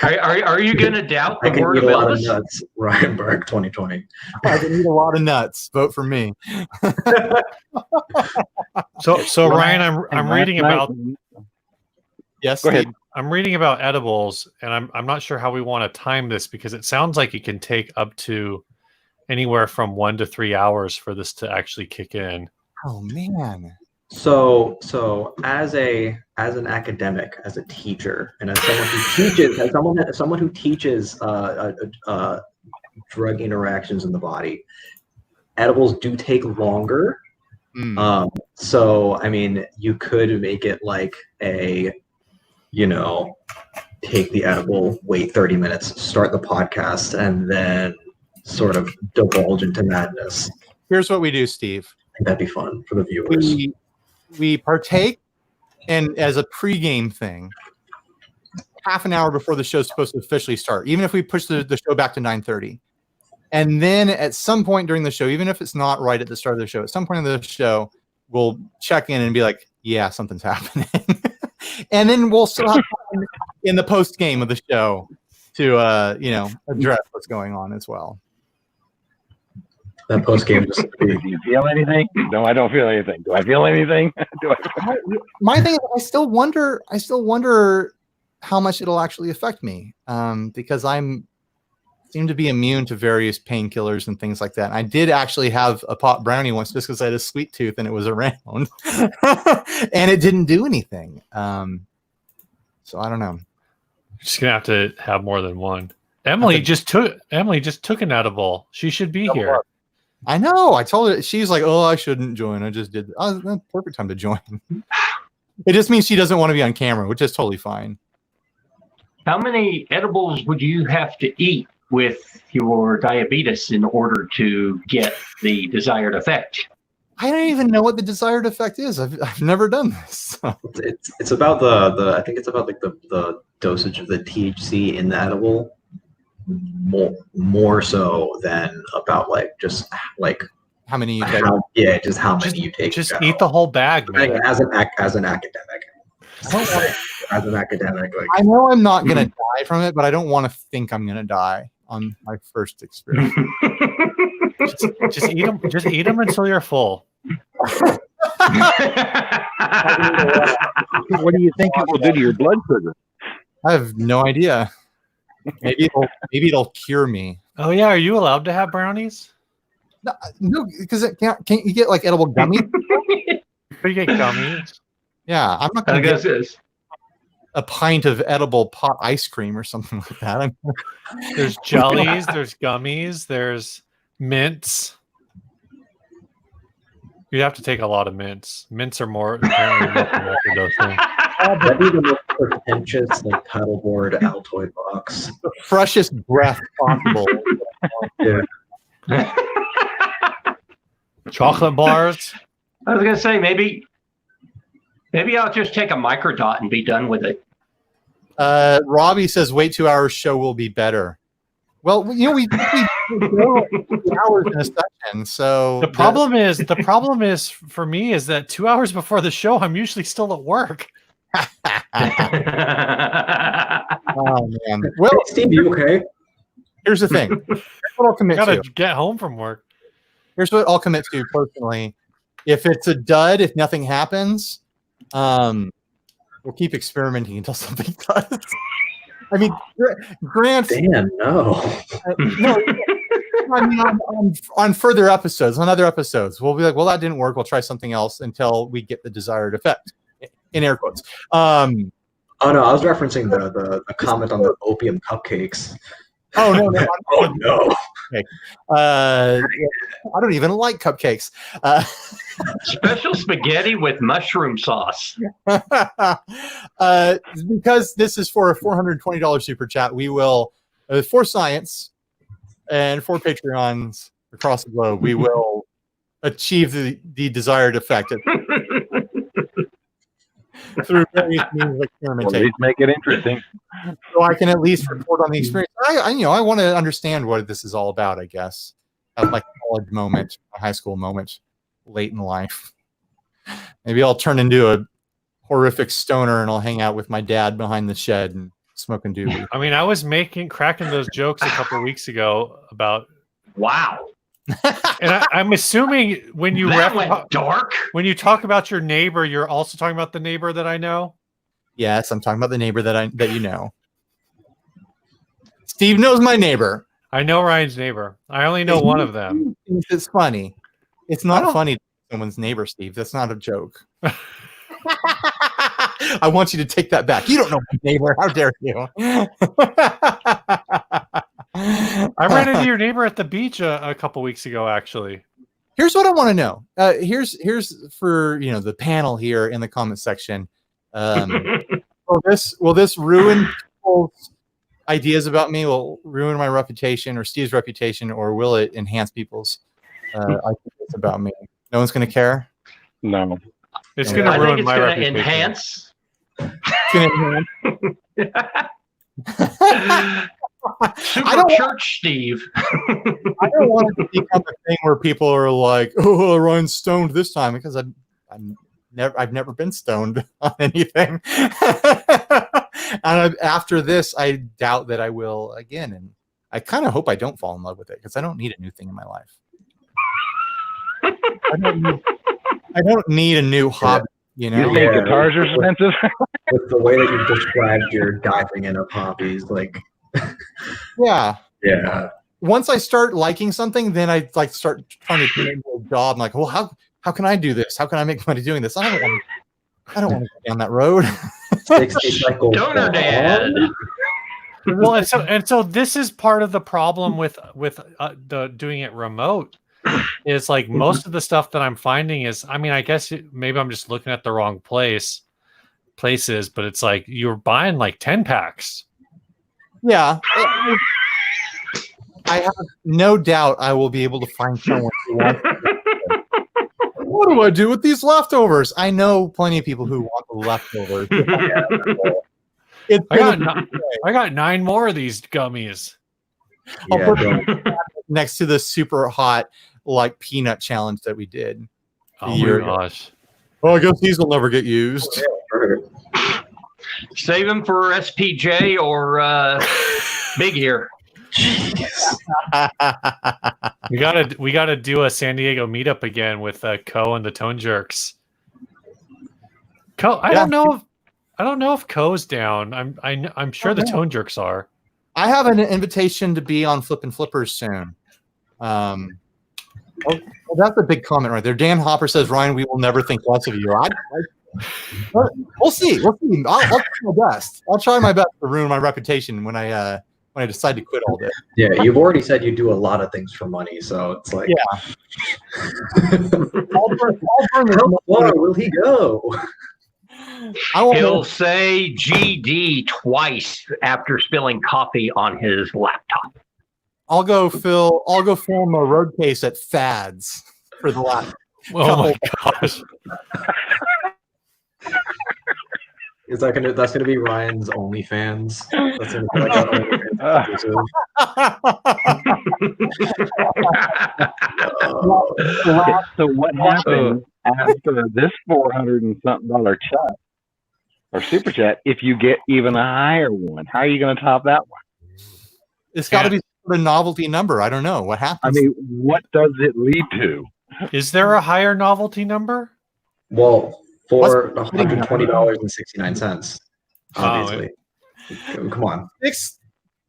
Are you going to doubt I the can word eat of a lot of Elvis? nuts. Ryan Berg 2020. I can eat a lot of nuts. Vote for me. So Ryan, I'm reading about Yes. Go ahead. Steve? I'm reading about edibles, and I'm not sure how we want to time this because it sounds like it can take up to anywhere from 1 to 3 hours for this to actually kick in. Oh man. So as an academic, as a teacher, and as someone who teaches, drug interactions in the body, edibles do take longer. Mm. So I mean, you could make it like take the edible, wait 30 minutes, start the podcast, and then sort of divulge into madness. Here's what we do, Steve. I think that'd be fun for the viewers. We partake, and as a pregame thing, half an hour before the show's supposed to officially start, even if we push the show back to 9:30. And then at some point during the show, even if it's not right at the start of the show, at some point in the show, we'll check in and be like, yeah, something's happening. And then we'll still have time in the post game of the show to address what's going on as well. That post game just Do you feel anything? No, I don't feel anything. Do I feel anything? My thing is, I still wonder how much it'll actually affect me, because seem to be immune to various painkillers and things like that. And I did actually have a pot brownie once just because I had a sweet tooth and it was around, and it didn't do anything. So I don't know. Just gonna have to have more than one. Emily just took an edible. She should be here. I know. I told her. She's like, "Oh, I shouldn't join. I just did." Oh, that's perfect time to join. It just means she doesn't want to be on camera, which is totally fine. How many edibles would you have to eat with your diabetes in order to get the desired effect? I don't even know what the desired effect is. I've never done this. It's about the I think it's about like the dosage of the THC in the edible more so than about like just like How many you take? just how many you take. Just eat the whole bag, Like, man. as an academic. As an academic, like I know I'm not gonna die from it, but I don't want to think I'm gonna die on my first experience. Just eat them. Just eat them until you're full. What do you think it will do to your blood sugar? I have no idea. Maybe it'll cure me. Oh yeah, are you allowed to have brownies? No, because can't you get like edible gummies? You get gummies. Yeah, I'm not I gonna guess get it's a pint of edible pot ice cream or something like that. There's jellies. There's gummies. There's mints. You have to take a lot of mints. Mints are apparently more microdosing. that'd be the most pretentious like paddleboard Altoid box. The freshest breath possible. Yeah. Chocolate bars. I was gonna say maybe I'll just take a microdot and be done with it. Robbie says, "Wait 2 hours. Show will be better." Well, we go 2 hours in a session. So The problem is for me is that 2 hours before the show, I'm usually still at work. Oh man. Well, Steve, you okay? here's the thing. Here's what I'll commit Gotta to. get home from work. Here's what I'll commit to personally. If it's a dud, if nothing happens, we'll keep experimenting until something does. I mean, Grant. Dan, no. No, I mean, on further episodes, on other episodes, we'll be like, well, that didn't work. We'll try something else until we get the desired effect. In air quotes. Oh no, I was referencing the comment on the opium cupcakes. Oh no. Oh no. I don't even like cupcakes. Special spaghetti with mushroom sauce. Because this is for a $420 super chat, we will, for science and for Patreons across the globe, we will achieve the desired effect through various means of At experimentation. least make it interesting. So I can at least report on the experience. I want to understand what this is all about, I guess. At like a college moment, a high school moment, late in life. Maybe I'll turn into a horrific stoner and I'll hang out with my dad behind the shed and smoking doobie. I mean, I was cracking those jokes a couple weeks ago about, Wow, and I'm assuming when you that went dark. when you talk about your neighbor, you're also talking about the neighbor that I know. Yes, I'm talking about the neighbor that you know. Steve knows my neighbor. I know Ryan's neighbor. I only know one of them. It's funny. It's not Oh. funny to be someone's neighbor, Steve. That's not a joke. I want you to take that back. You don't know my neighbor. How dare you? I ran into your neighbor at the beach a couple weeks ago, actually. Here's what I want to know. Here's for the panel here in the comment section. Will this ruin people's ideas about me? Will ruin my reputation or Steve's reputation, or will it enhance people's ideas about me? No one's going to care. No. It's Yeah. going to I ruin think it's my going to reputation. enhance. It's gonna enhance. Super I don't- church, Steve. I don't want it to become a thing where people are like, "Oh, Ryan's stoned this time," because I've never been stoned on anything. And after this, I doubt that I will again. And I kind of hope I don't fall in love with it because I don't need a new thing in my life. I don't need a new hobby. You know, You think guitars are expensive? With the way that you've described your diving in of hobbies, like yeah. yeah. Once I start liking something, then I like start trying to do it into a job. I'm like, well, how can I do this? How can I make money doing this? I don't want to go down that road. 60 cycles. Donor dad. Well, and so this is part of the problem with the doing it remote. Is like most of the stuff that I'm finding is, I mean, I guess maybe I'm just looking at the wrong places, but it's like you're buying like 10 packs. Yeah. I have no doubt I will be able to find someone who wants what do I do with these leftovers? I know plenty of people who want the leftovers. It's I got 9 more of these gummies. I'll Yeah, put don't. next to the super hot like peanut challenge that we did. Oh year my ago. gosh. Oh, I guess these will never get used. Save them for SPJ or Big Ear. We gotta do a San Diego meetup again with Co and the Tone Jerks. Co, I don't know if Co's down. I'm sure the Tone Jerks are. I have an invitation to be on Flippin' Flippers soon. Well, that's a big comment right there. Dan Hopper says, Ryan, we will never think less of you. We'll see. We'll see. I'll try my best. I'll try my best to ruin my reputation when I decide to quit all this. Yeah, you've already said you do a lot of things for money, so it's like, Yeah. how far will he go? He'll say GD twice after spilling coffee on his laptop. I'll go film a road case at Fads for the last. Oh my gosh. Is that that's gonna be Ryan's OnlyFans? That's gonna be like So what happens after this $400 and something chat or super chat if you get even a higher one? How are you going to top that one? It's got to be a novelty number. I don't know what happens. I mean, what does it lead to? Is there a higher novelty number? Well, for $120.69, obviously. Come on.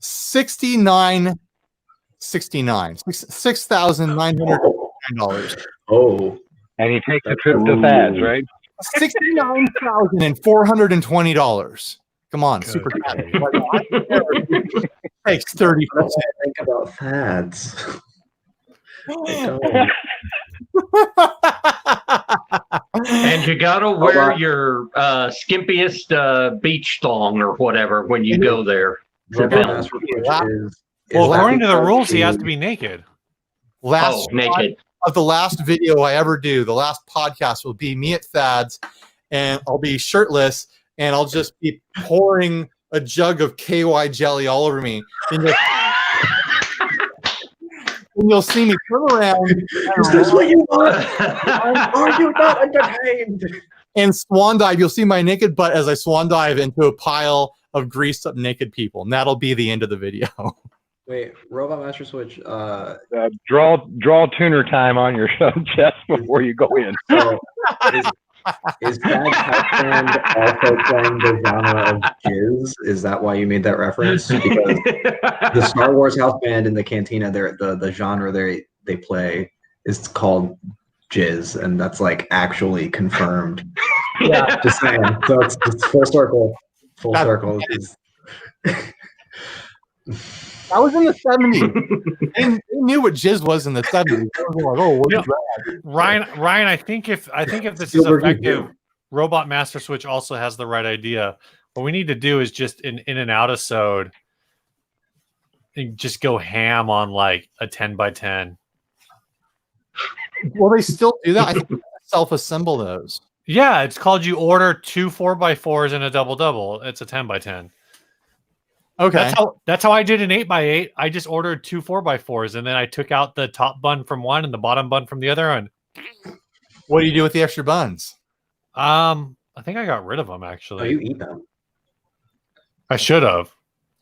$6,969. Oh. And you take the trip to Fads, right? $69,420. Come on, Good super chat. grief. Takes 30%. Think about Fads. And you gotta wear your skimpiest beach thong or whatever when you go there. Well, According to the rules, he has to be naked. Naked. Of the last video I ever do, the last podcast will be me at Fads, and I'll be shirtless, and I'll just be pouring a jug of KY jelly all over me. And you'll see me turn around. Is this what you want? Are you not entertained? And swan dive. You'll see my naked butt as I swan dive into a pile of greased up naked people, and that'll be the end of the video. Wait, Robot Master Switch. Draw tuner time on your chest before you go in. So, is Bad House Band also playing the genre of jizz? Is that why you made that reference? Because the Star Wars house band in the cantina, the genre they play is called jizz, and that's like actually confirmed. Yeah, just saying. So it's full circle. Full circle. I was in the 70s. They knew what jizz was in the 70s. Like, Ryan, I think if this is effective, Robot Master Switch also has the right idea. What we need to do is just in and out episode, and just go ham on like a 10x10. Well, they still do that. I think they self-assemble those. Yeah, it's called you order 2 4x4s and a double. It's a 10x10. Okay. That's how I did an 8x8. I just ordered 2 4x4s, and then I took out the top bun from one and the bottom bun from the other. And what do you do with the extra buns? I think I got rid of them actually. Oh, you eat them? I should have.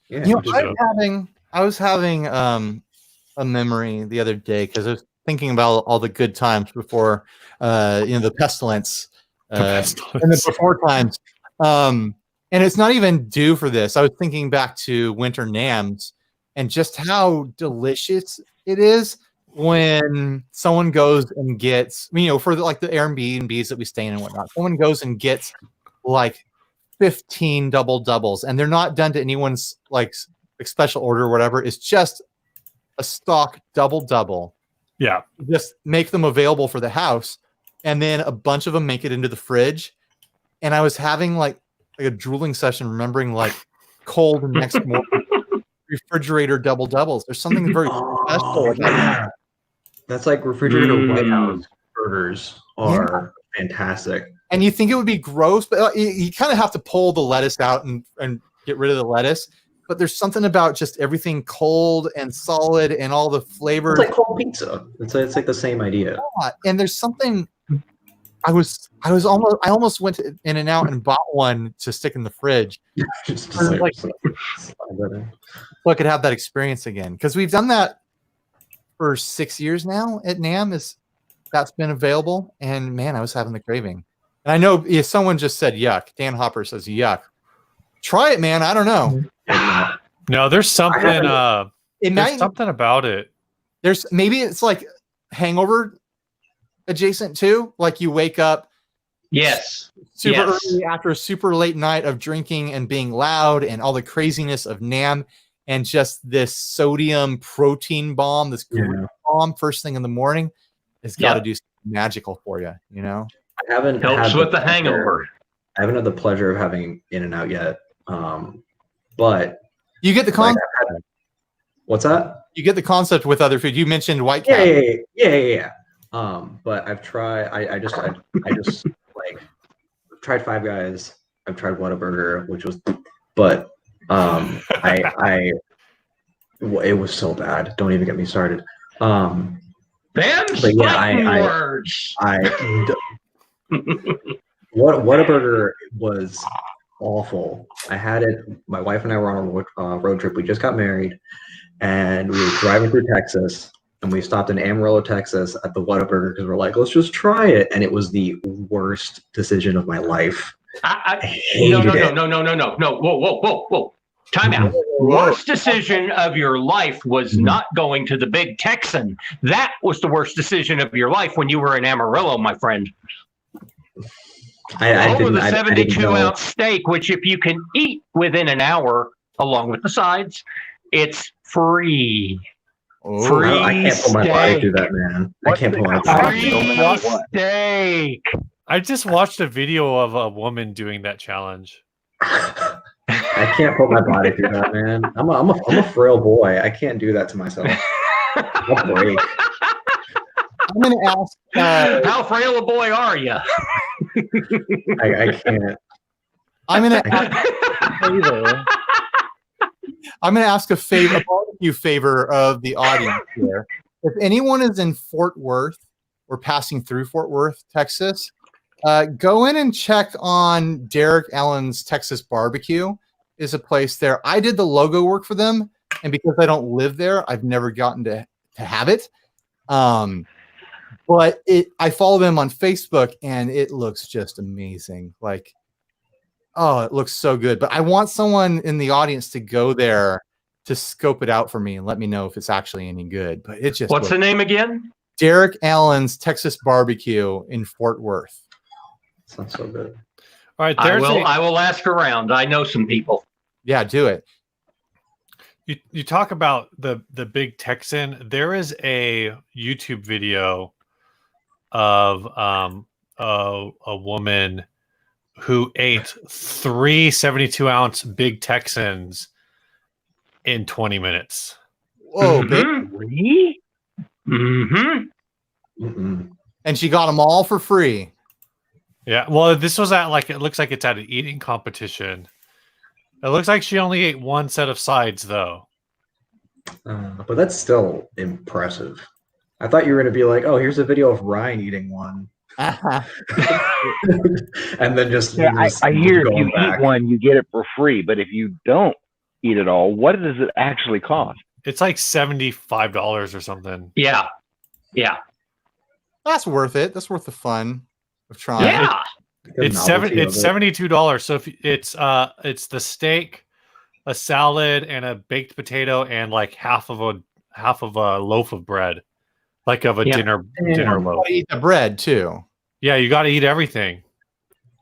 Yeah. You know, I was having a memory the other day because I was thinking about all the good times before the pestilence, and the before times. And it's not even due for this. I was thinking back to winter NAMs and just how delicious it is when someone goes and gets, for the Airbnbs that we stay in and whatnot, someone goes and gets like 15 doubles, and they're not done to anyone's like special order or whatever. It's just a stock double. Yeah. Just make them available for the house. And then a bunch of them make it into the fridge. And I was having like a drooling session, remembering like cold next morning refrigerator double doubles. There's something very special about that. That's like refrigerator White House burgers are fantastic. And you think it would be gross, but you kind of have to pull the lettuce out and get rid of the lettuce. But there's something about just everything cold and solid and all the flavors. It's like cold pizza. It's like the same idea. Yeah, and there's something. I almost went to In-N-Out and bought one to stick in the fridge, so I could have that experience again. Because we've done that for 6 years now at NAMM. That's been available, and man, I was having the craving. And I know if someone just said yuck. Dan Hopper says yuck. Try it, man. I don't know. No, there's something. There's something about it. Maybe it's like hangover adjacent too. Like you wake up, super early after a super late night of drinking and being loud and all the craziness of NAMM, and just this sodium protein bomb, this bomb first thing in the morning, has got to do something magical for you. You know, I haven't helps with the hangover. I haven't had the pleasure of having In-N-Out yet. But you get the concept. What's that? You get the concept with other food. You mentioned White Cat. Yeah. But I've tried. I just like tried Five Guys. I've tried Whataburger, which was, but it was so bad. Don't even get me started. Words. Whataburger was awful. I had it. My wife and I were on a road trip. We just got married, and we were driving through Texas, and we stopped in Amarillo, Texas, at the Whataburger because we're like, let's just try it. And it was the worst decision of my life. I hated it. No. Whoa. Time out. Worst decision of your life was not going to the Big Texan. That was the worst decision of your life when you were in Amarillo, my friend. Over the 72-ounce steak, which if you can eat within an hour, along with the sides, it's free. Free I can't pull my body through that, man. I can't pull my body through that. Free steak. I just watched a video of a woman doing that challenge. I can't put my body through that, man. I'm a frail boy. I can't do that to myself. I'll break. I'm going to ask. How frail a boy are you? I can't. I'm going to ask a favor, a barbecue favor of the audience here. If anyone is in Fort Worth or passing through Fort Worth, Texas, go in and check on Derek Allen's Texas Barbecue. Is a place there. I did the logo work for them, and because I don't live there, I've never gotten to have it. But I follow them on Facebook, and it looks just amazing. Like, oh, it looks so good. But I want someone in the audience to go there to scope it out for me and let me know if it's actually any good. But it just what's the name again? Derek Allen's Texas Barbecue in Fort Worth. Sounds so good. All right, I will ask around. I know some people. Yeah, do it. You talk about the Big Texan. There is a YouTube video of a woman who ate 3 72-ounce Big Texans in 20 minutes. Whoa, baby. And she got them all for free. Yeah, well, this was at it looks like it's at an eating competition. It looks like she only ate one set of sides, though. But that's still impressive. I thought you were going to be like, oh, here's a video of Ryan eating one. And then just... Yeah, I hear if you eat one, you get it for free. But if you don't eat it all, what does it actually cost? It's like $75 or something. Yeah. That's worth it. That's worth the fun of trying. Yeah. It's $72. So if it's the steak, a salad, and a baked potato, and like half of a loaf of bread, like of a dinner loaf. You eat the bread too. Yeah, you got to eat everything.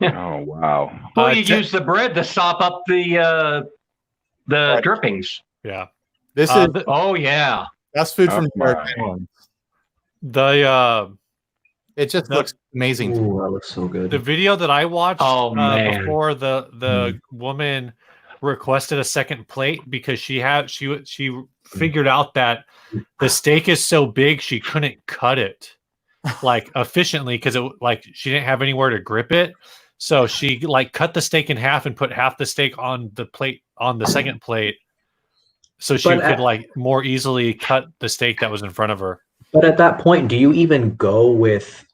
Oh wow! Well, you use the bread to sop up the drippings. Yeah, this is. Yeah, that's food from Derek Allen. It just looks amazing. Ooh, that looks so good. The video that I watched before the woman requested a second plate because she figured out that the steak is so big she couldn't cut it like efficiently because she didn't have anywhere to grip it. So she like cut the steak in half and put half the steak on the plate on the second plate, so she could like more easily cut the steak that was in front of her. But at that point, do you even go with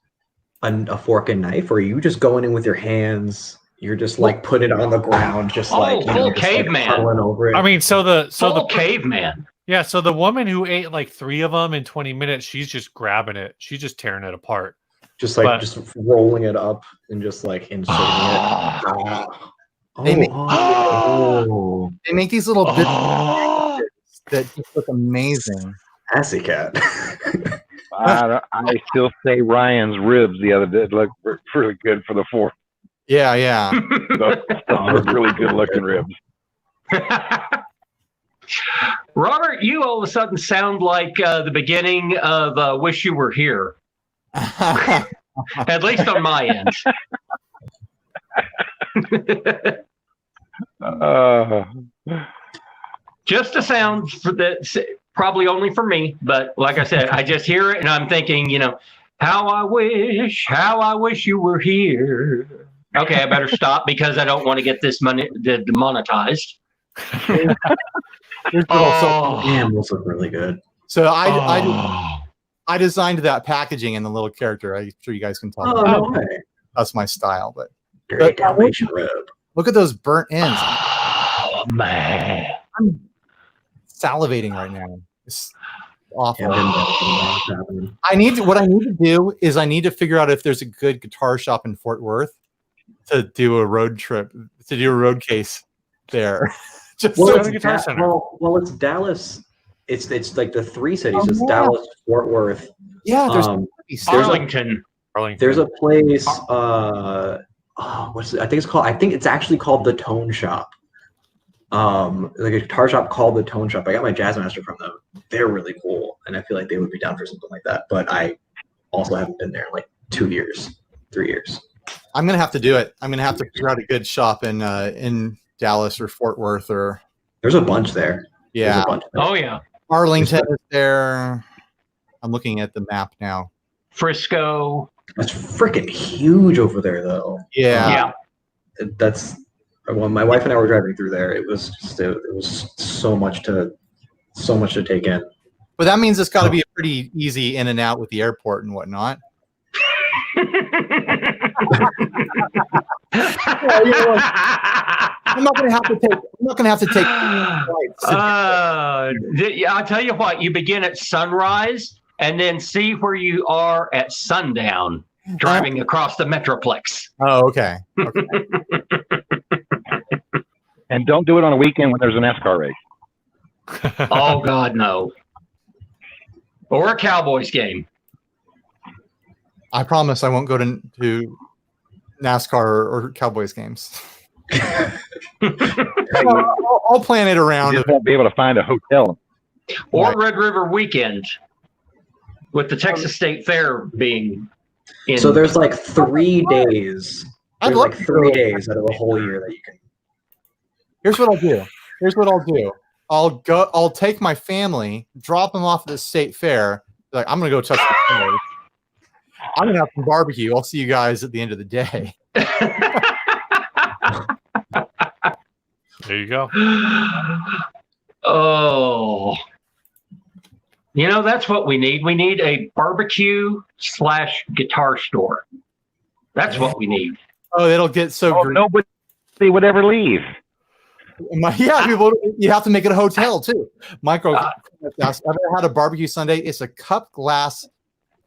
a fork and knife, or are you just going in with your hands? You're just like put it on the ground, just like full caveman. Like, over it. I mean, so the caveman. Yeah, so the woman who ate like 3 of them in 20 minutes, she's just grabbing it. She's just tearing it apart. Just rolling it up and just like inserting it. They make these little bits that just look amazing. Assy cat. I still say Ryan's ribs the other day look really good for the 4th. Yeah. Those look really good looking ribs. Robert, you all of a sudden sound like the beginning of Wish You Were Here. At least on my end. Just a sound for that, probably only for me, but like I said, I just hear it and I'm thinking, how I wish you were here. Okay, I better stop because I don't want to get this money demonetized. Damn, those look really good. So I designed that packaging and the little character. I'm sure you guys can talk about it. That's my style. But look at those burnt ends. Oh, man. I'm salivating right now. It's awful. What I need to do is I need to figure out if there's a good guitar shop in Fort Worth to do a road trip, to do a road case there. It's Dallas. It's like the 3 cities. It's Dallas, Fort Worth. Yeah, there's Arlington. There's a place. I think it's actually called the Tone Shop. Like a guitar shop called the Tone Shop. I got my Jazzmaster from them. They're really cool, and I feel like they would be down for something like that. But I also haven't been there in like 2 years, 3 years. I'm gonna have to do it. I'm gonna have to figure out a good shop in Dallas or Fort Worth or. There's a bunch there. Yeah. Oh yeah. Arlington is there. I'm looking at the map now. Frisco. That's freaking huge over there, though. Yeah. That's when my wife and I were driving through there. It was so much to take in. But that means it's got to be a pretty easy in and out with the airport and whatnot. I'm not gonna have to take flights. I'll tell you what. You begin at sunrise and then see where you are at sundown, driving across the Metroplex. Oh, okay. And don't do it on a weekend when there's an NASCAR race. Oh God, no. Or a Cowboys game. I promise I won't go to NASCAR or Cowboys games. I'll plan it around. You just won't be able to find a hotel. Or Red River Weekend, with the Texas State Fair being in. So there's like 3 days. There's like 3 days out of a whole year that you can. Here's what I'll do. I'll take my family, drop them off at the state fair. Like, I'm gonna go touch the fair. I'm gonna have some barbecue. I'll see you guys at the end of the day. There you go. Oh, that's what we need. We need a barbecue/guitar store. That's what we need. Oh, it'll get so green. Nobody would ever leave. People, you have to make it a hotel too. Micro, I've ever had a barbecue Sunday. It's a cup glass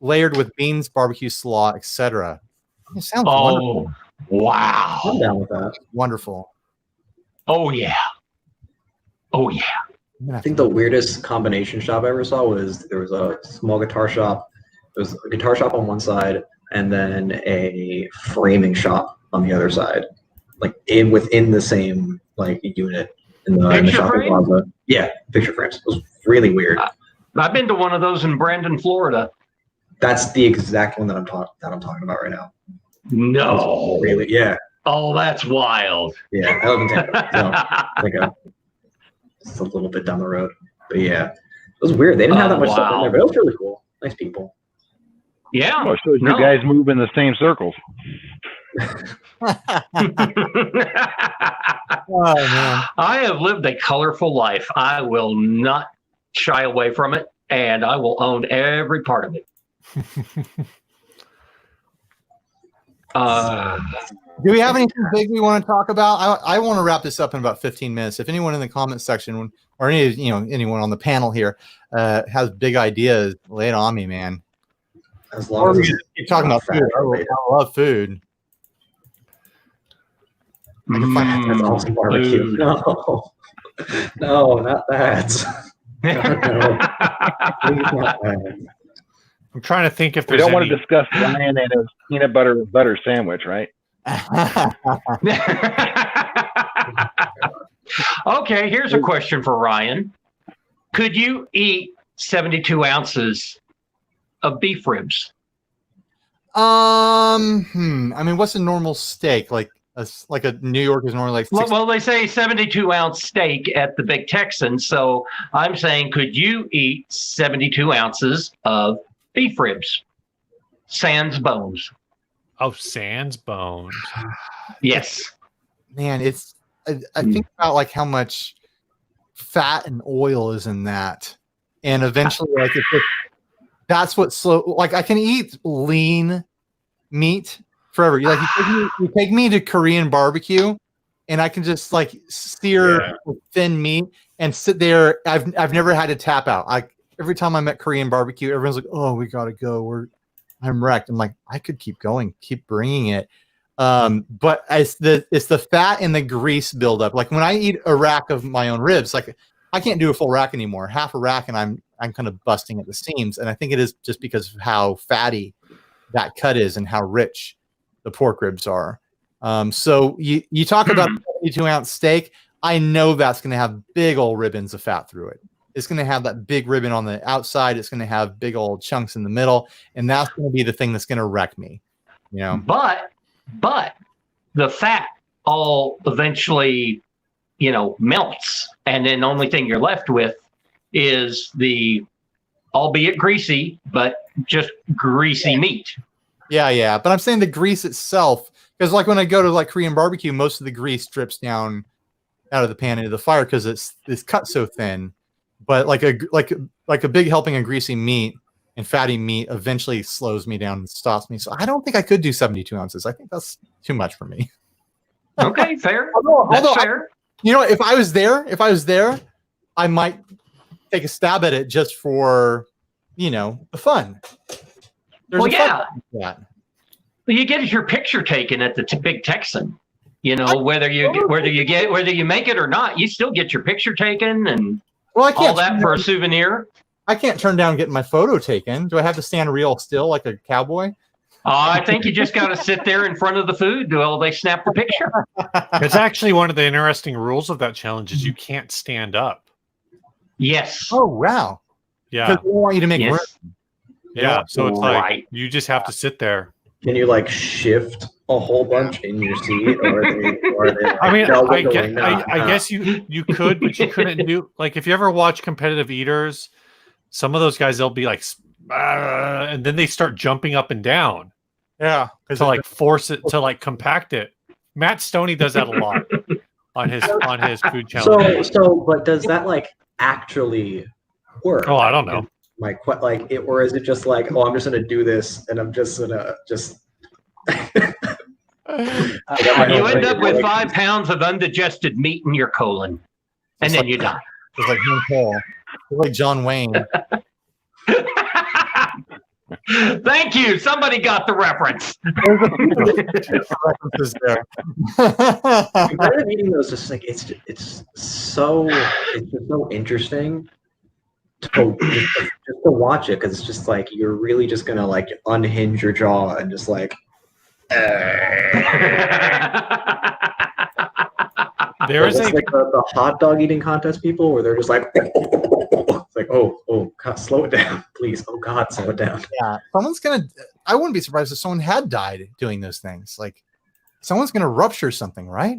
layered with beans, barbecue slaw, etc. It sounds wonderful. Wow! I'm down with that. Wonderful. Oh yeah. I think the weirdest combination shop I ever saw was there was a small guitar shop. There was a guitar shop on one side and then a framing shop on the other side, like within the same like unit in the shopping plaza. Yeah, picture frames. It was really weird. I've been to one of those in Brandon, Florida. That's the exact one that I'm talking about right now. No, really, yeah. Oh, that's wild. Yeah, I live in Tampa, so like just a little bit down the road. But yeah, it was weird. They didn't have that much stuff in there, but it was really cool. Nice people. Yeah. Well, it shows you guys move in the same circles. Oh man. I have lived a colorful life. I will not shy away from it, and I will own every part of it. Do we have anything big we want to talk about? I want to wrap this up in about 15 minutes. If anyone in the comment section or anyone on the panel here has big ideas, lay it on me, man. As long as you're talking about food, I love food. I can find that's awesome barbecue. No, no, not that. No. I'm trying to think if We there's don't want to discuss Ryan and his peanut butter sandwich, right? Okay, here's a question for Ryan. Could you eat 72 ounces of beef ribs? I mean, what's a normal steak? Like a New York is normally like Well, they say 72-ounce steak at the Big Texan. So I'm saying, could you eat 72 ounces of beef ribs, sans bones? Oh, sans bones. Yes. Man, it's I think about like how much fat and oil is in that, and eventually like that's what slow. Like I can eat lean meat forever. You take me to Korean barbecue, and I can just like sear thin meat and sit there. I've never had to tap out. Every time I'm at Korean barbecue, everyone's like, "Oh, we gotta go. I'm wrecked." I'm like, I could keep going, keep bringing it. But it's the fat and the grease buildup. Like when I eat a rack of my own ribs, like I can't do a full rack anymore. Half a rack, and I'm kind of busting at the seams. And I think it is just because of how fatty that cut is and how rich the pork ribs are. So you talk about a 72-ounce steak. I know that's going to have big old ribbons of fat through it. It's going to have that big ribbon on the outside. It's going to have big old chunks in the middle, and that's going to be the thing that's going to wreck me. You know. But the fat all eventually, melts, and then the only thing you're left with is the, albeit greasy, but just greasy meat. Yeah. But I'm saying the grease itself, because like when I go to like Korean barbecue, most of the grease drips down out of the pan into the fire because it's cut so thin. But like a big helping of greasy meat and fatty meat eventually slows me down and stops me. So I don't think I could do 72 ounces. I think that's too much for me. Okay, fair. Although fair. If I was there, I might take a stab at it just for, the fun. Well, yeah. Well, you get your picture taken at the Big Texan. Whether you make it or not, you still get your picture taken and I can't all that for a souvenir. I can't turn down getting my photo taken. Do I have to stand real still like a cowboy? I think you just got to sit there in front of the food while they snap the picture. It's actually one of the interesting rules of that challenge is you can't stand up. Yes. Oh, wow. Yeah. Because they want you to make room. Yeah. So it's right. like you just have to sit there. Can you like shift a whole bunch in your seat, or are they like, I mean, no, I guess you could, but you couldn't do like if you ever watch competitive eaters, some of those guys they'll be like, and then they start jumping up and down. Yeah, to like force it to like compact it. Matt Stoney does that a lot on his food challenge. But does that like actually work? Oh, I don't know. Or is it just like, oh, I'm just gonna do this, and I'm just gonna just. You end up with 5 pounds of undigested meat in your colon, and then you die. It's like Hank Paul. It's like John Wayne. Thank you. Somebody got the reference. References there. Competitive eating though is just like it's so interesting to watch it, because it's just like you're really just gonna like unhinge your jaw and just like. There is like the hot dog eating contest people where they're just like, it's like, oh, God, slow it down, please. Oh God, slow it down. Yeah, I wouldn't be surprised if someone had died doing those things. Like, someone's going to rupture something, right?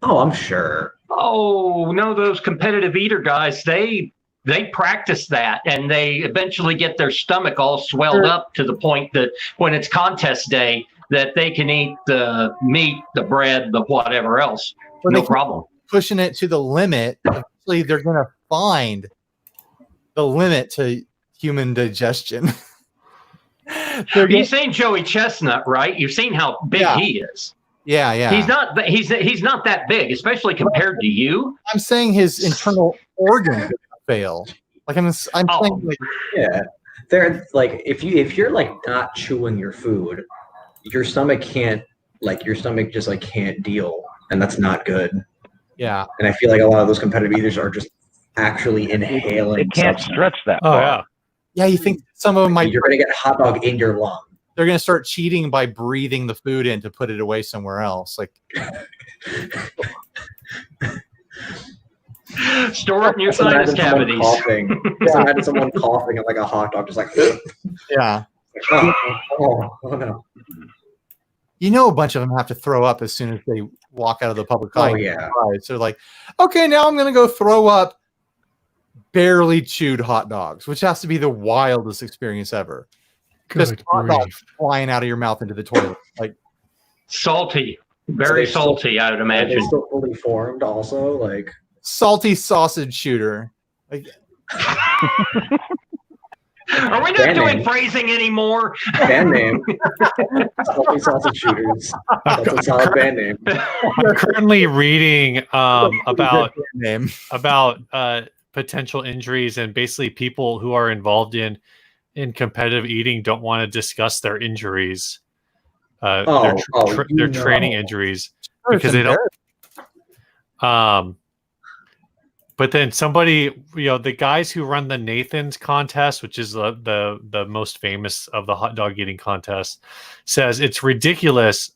Oh, I'm sure. Oh no, those competitive eater guys, they practice that, and they eventually get their stomach all swelled up to the point that when it's contest day, that they can eat the meat, the bread, the whatever else. Well, No they keep problem. pushing it to the limit. Eventually, they're going to find the limit to human digestion. You've seen Joey Chestnut, right? You've seen how big he is. Yeah. He's not that big, especially compared to you. I'm saying his internal organs fail. Like I'm saying, like, Yeah, they're like if you're like not chewing your food, your stomach just like can't deal, and that's not good. yeah. And I feel like a lot of those competitive eaters are just actually inhaling. It can't substance. stretch that Oh far. yeah. Yeah, you think some of them might. You're gonna get hot dog in your lung. They're going to start cheating by breathing the food in to put it away somewhere else. Like, Store it in your sinus cavities. Imagine someone coughing at like a hot dog, just like. yeah. Oh no. You know, a bunch of them have to throw up as soon as they walk out of the public eye. Oh yeah. So they're like, okay, now I'm going to go throw up barely chewed hot dogs, which has to be the wildest experience ever. Just hot dogs flying out of your mouth into the toilet. Like Salty. Very salty, I would Are imagine. they still fully formed also? Like salty sausage shooter. Like, Are we not Band doing name. phrasing anymore? band name. Salty Sausage Shooters. That's a solid band name. I'm currently reading about name. potential injuries, and basically people who are involved in competitive eating don't want to discuss their injuries, their training injuries, because they don't. But then somebody, the guys who run the Nathan's contest, which is the most famous of the hot dog eating contests, says it's ridiculous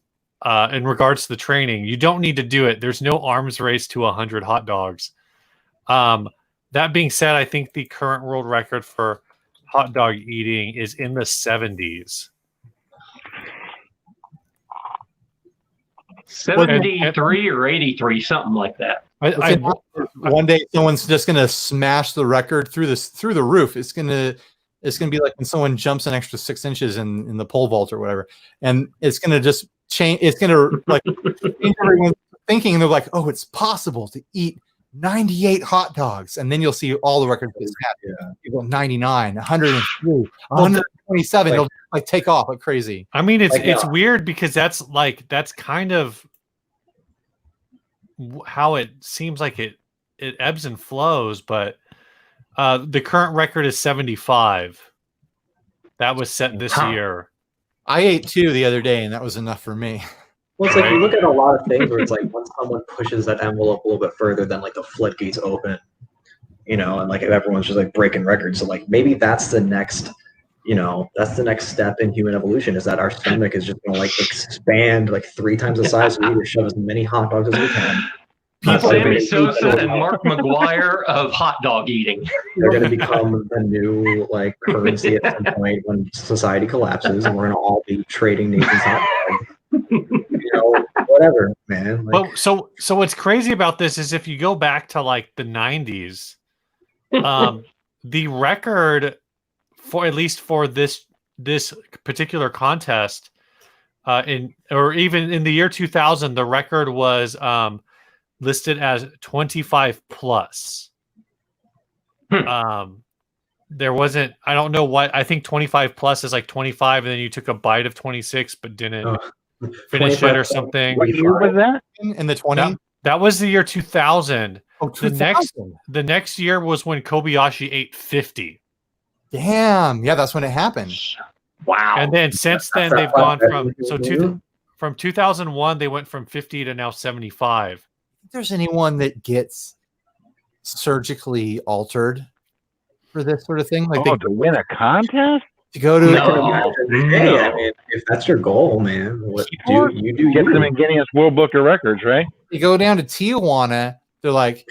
in regards to the training. You don't need to do it. There's no arms race to 100 hot dogs. That being said, I think the current world record for hot dog eating is in the 70s. 73 or 83, something like that. One day someone's just gonna smash the record through the roof. It's gonna be like when someone jumps an extra 6 inches in the pole vault or whatever, and it's gonna just change. It's gonna like change everyone's thinking, and they're like, "Oh, it's possible to eat 98 hot dogs," and then you'll see all the records. People 99, 103, 127. They'll like take off like crazy. I mean, it's weird because that's kind of how it seems like it ebbs and flows, but the current record is 75. That was set this year. I ate 2 the other day, and that was enough for me. Well, it's like you look at a lot of things where it's like once someone pushes that envelope a little bit further, then like the floodgates open, and like everyone's just like breaking records. So like maybe that's the next, that's the next step in human evolution, is that our stomach is just gonna like expand like 3 times the size we to shove as many hot dogs as we can. Sammy Sosa and Mark McGuire of hot dog eating. They're going to become the new like currency at some point when society collapses, and we're going to all be trading Nathan's hot dogs. Whatever, man. Like, But so what's crazy about this is if you go back to like the 90s, the record for at least for this particular contest, or even in the year 2000, the record was listed as 25 plus. There wasn't, I don't know what, I think 25 plus is like 25, and then you took a bite of 26 but didn't finish it or something. What year was that? In the 20s? That was the year 2000. Oh, 2000. The next year was when Kobayashi ate 50. Damn. Yeah, that's when it happened. Wow. And then since then they've gone from 2001 they went from 50 to now 75. If there's anyone that gets surgically altered for this sort of thing, like to win a contest? to go to hey, I mean, if that's your goal, man, what you do? Get them in Guinness World Book of Records, right? you go down to Tijuana, they're like,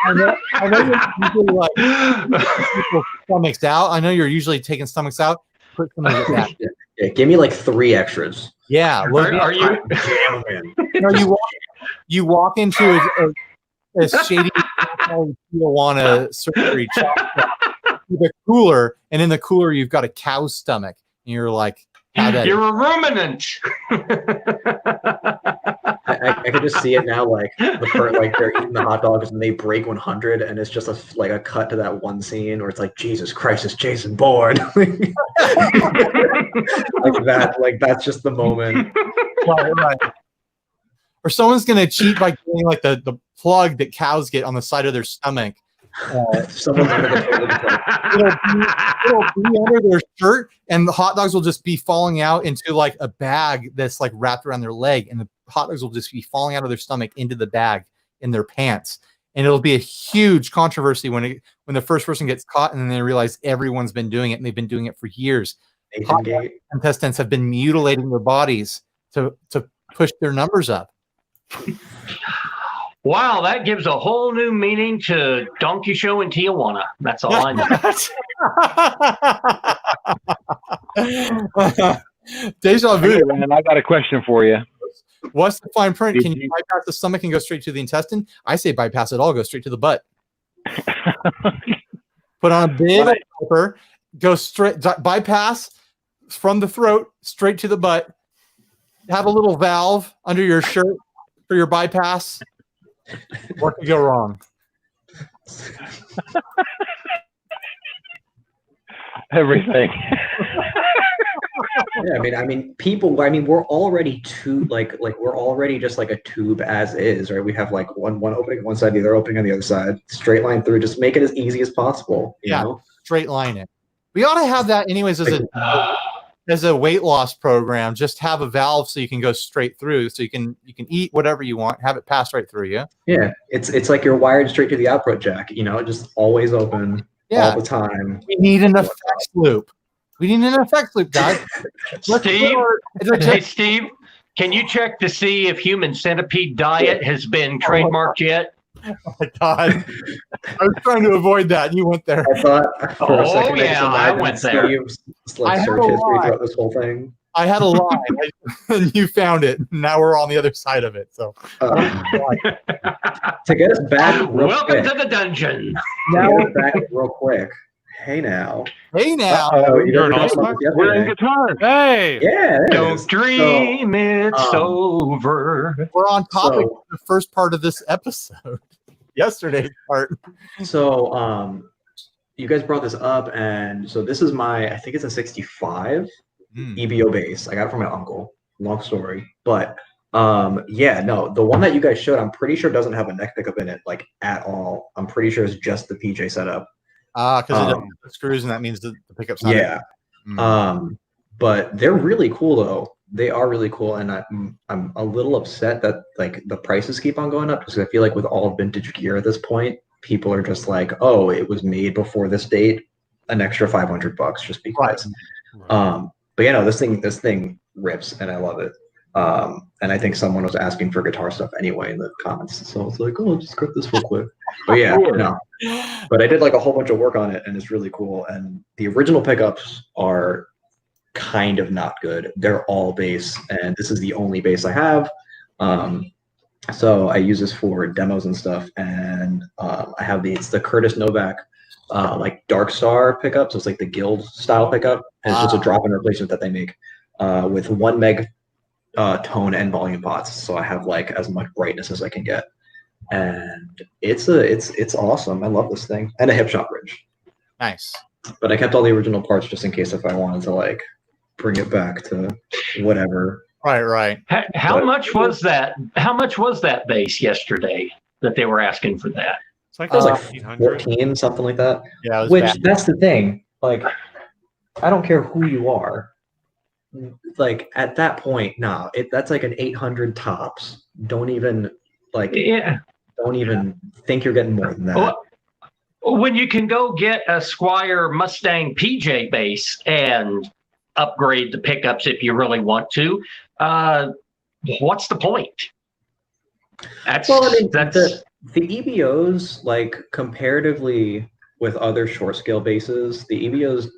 I know you're usually like people's stomachs out. I know you're usually taking stomachs out. Put some of it back. Yeah, give me like 3 extras. Yeah, look, Are you? Jam 'em in. you know, you walk into a shady Tijuana surgery shop with a cooler, and in the cooler you've got a cow's stomach, and you're like, how that? You're a ruminant. I could just see it now, like like they're eating the hot dogs and they break 100, and it's just like a cut to that one scene where it's like, Jesus Christ, it's Jason Bourne. Like that, like that's just the moment. Right. Or someone's gonna cheat by getting like the plug that cows get on the side of their stomach. Someone's gonna get totally It'll be under their shirt, and the hot dogs will just be falling out into like a bag that's like wrapped around their leg, and the hot dogs will just be falling out of their stomach into the bag in their pants. And it'll be a huge controversy when the first person gets caught, and then they realize everyone's been doing it, and they've been doing it for years. Hot dog contestants have been mutilating their bodies to push their numbers up. Wow, that gives a whole new meaning to Donkey Show in Tijuana. That's all I know. Deja vu. Hey, man, I got a question for you. What's the fine print? Did Can you bypass the stomach and go straight to the intestine? I say bypass it all, go straight to the butt. Put on a big paper, go straight, bypass from the throat straight to the butt. Have a little valve under your shirt for your bypass. What could go wrong? Everything. Yeah, I mean, people. I mean, we're already we're already just like a tube as is, right? We have like one opening on one side, the other opening on the other side, straight line through. Just make it as easy as possible. You know? Straight line it. We ought to have that anyways as a weight loss program. Just have a valve so you can go straight through, so you can eat whatever you want, have it pass right through you. Yeah, it's like you're wired straight to the output jack. You know, just always open all the time. We need an effects loop. We need an effects loop, guys. Hey, Steve, can you check to see if human centipede diet has been trademarked yet? Oh my God. I was trying to avoid that. You went there. I thought for a second I went there. Like search history throughout this whole thing. I had a line, and you found it. Now we're on the other side of it. So to get us back, welcome to the dungeon. Now we're back real quick. Hey now. You're an awesome. We're in guitar. Hey. Yeah. Don't dream it's over. We're on topic of the first part of this episode. Yesterday's part. So you guys brought this up, and so this is I think it's a 65 EBO bass. I got it from my uncle. Long story. But the one that you guys showed, I'm pretty sure doesn't have a neck pickup in it, like at all. I'm pretty sure it's just the PJ setup. Because it doesn't have the screws, and that means the pickup's not. Yeah. But they're really cool though. They are really cool, and I'm a little upset that like the prices keep on going up, because I feel like with all vintage gear at this point, people are just like, oh, it was made before this date, an extra $500 just because. Right. But no, this thing rips, and I love it. And I think someone was asking for guitar stuff anyway in the comments, so I was like, oh, just grab this real quick. But no. But I did like a whole bunch of work on it, and it's really cool. And the original pickups are kind of not good. They're all bass, and this is the only bass I have. So I use this for demos and stuff. And I have it's the Curtis Novak like Dark Star pickup. So it's like the Guild style pickup, and it's just a drop-in replacement that they make with 1 meg tone and volume pots. So I have like as much brightness as I can get. And it's awesome. I love this thing. And a hip shot bridge. Nice. But I kept all the original parts just in case if I wanted to like bring it back to whatever. Right. How much was that? How much was that bass yesterday that they were asking for that? It's like, it was like 14, something like that. Yeah, it was which bad. That's the thing. Like, I don't care who you are. Like at that point, that's like an 800 tops. Don't even think you're getting more than that. Well, when you can go get a Squier Mustang PJ bass and upgrade the pickups if you really want to, what's the point? The EBOs, like comparatively with other short scale basses, the EBOs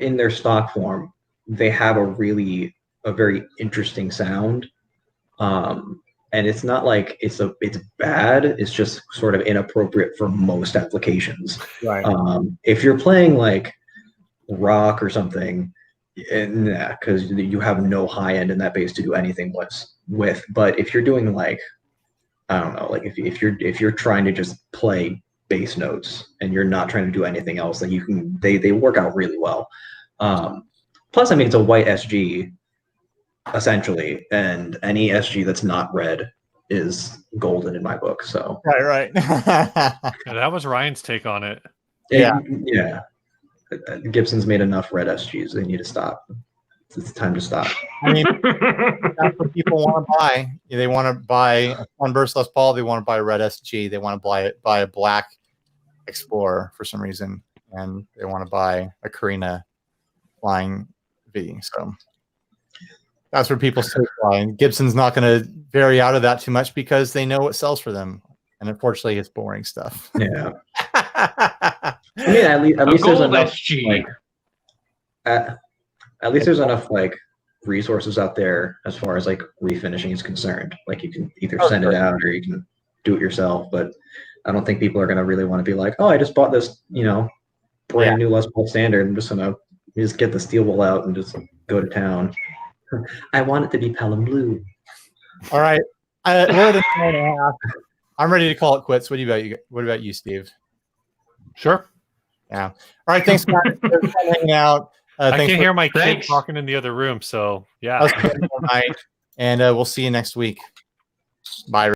in their stock form, they have a really a very interesting sound. And it's not like it's bad. It's just sort of inappropriate for most applications. Right. If you're playing like rock or something, nah, because you have no high end in that bass to do anything with. But if you're doing like, I don't know, like if you're trying to just play bass notes and you're not trying to do anything else, then they work out really well. Plus, I mean, it's a white SG essentially, and any SG that's not red is golden in my book. So Right. Yeah, that was Ryan's take on it. Yeah. Yeah. Gibson's made enough red SGs. They need to stop. It's time to stop. I mean, that's what people want to buy. They want to buy a Sunburst Les Paul. They want to buy a red SG. They want to buy a black Explorer for some reason, and they want to buy a Carina Flying V. So that's where people start flying. Gibson's not going to vary out of that too much because they know what sells for them, and unfortunately, it's boring stuff. Yeah. I mean, at least there's enough. SG. At least there's enough like resources out there as far as like refinishing is concerned. Like you can either send it out or you can do it yourself. But I don't think people are gonna really want to be like, oh, I just bought this, brand new Les Paul Standard. I'm just gonna get the steel wool out and just go to town. I want it to be Pelham blue. All right, we're at an hour and a half. I'm ready to call it quits. What about you, Steve? Sure. Yeah. All right. Thanks, guys, for hanging out. I can hear my kid talking in the other room. So, yeah. And we'll see you next week. Bye.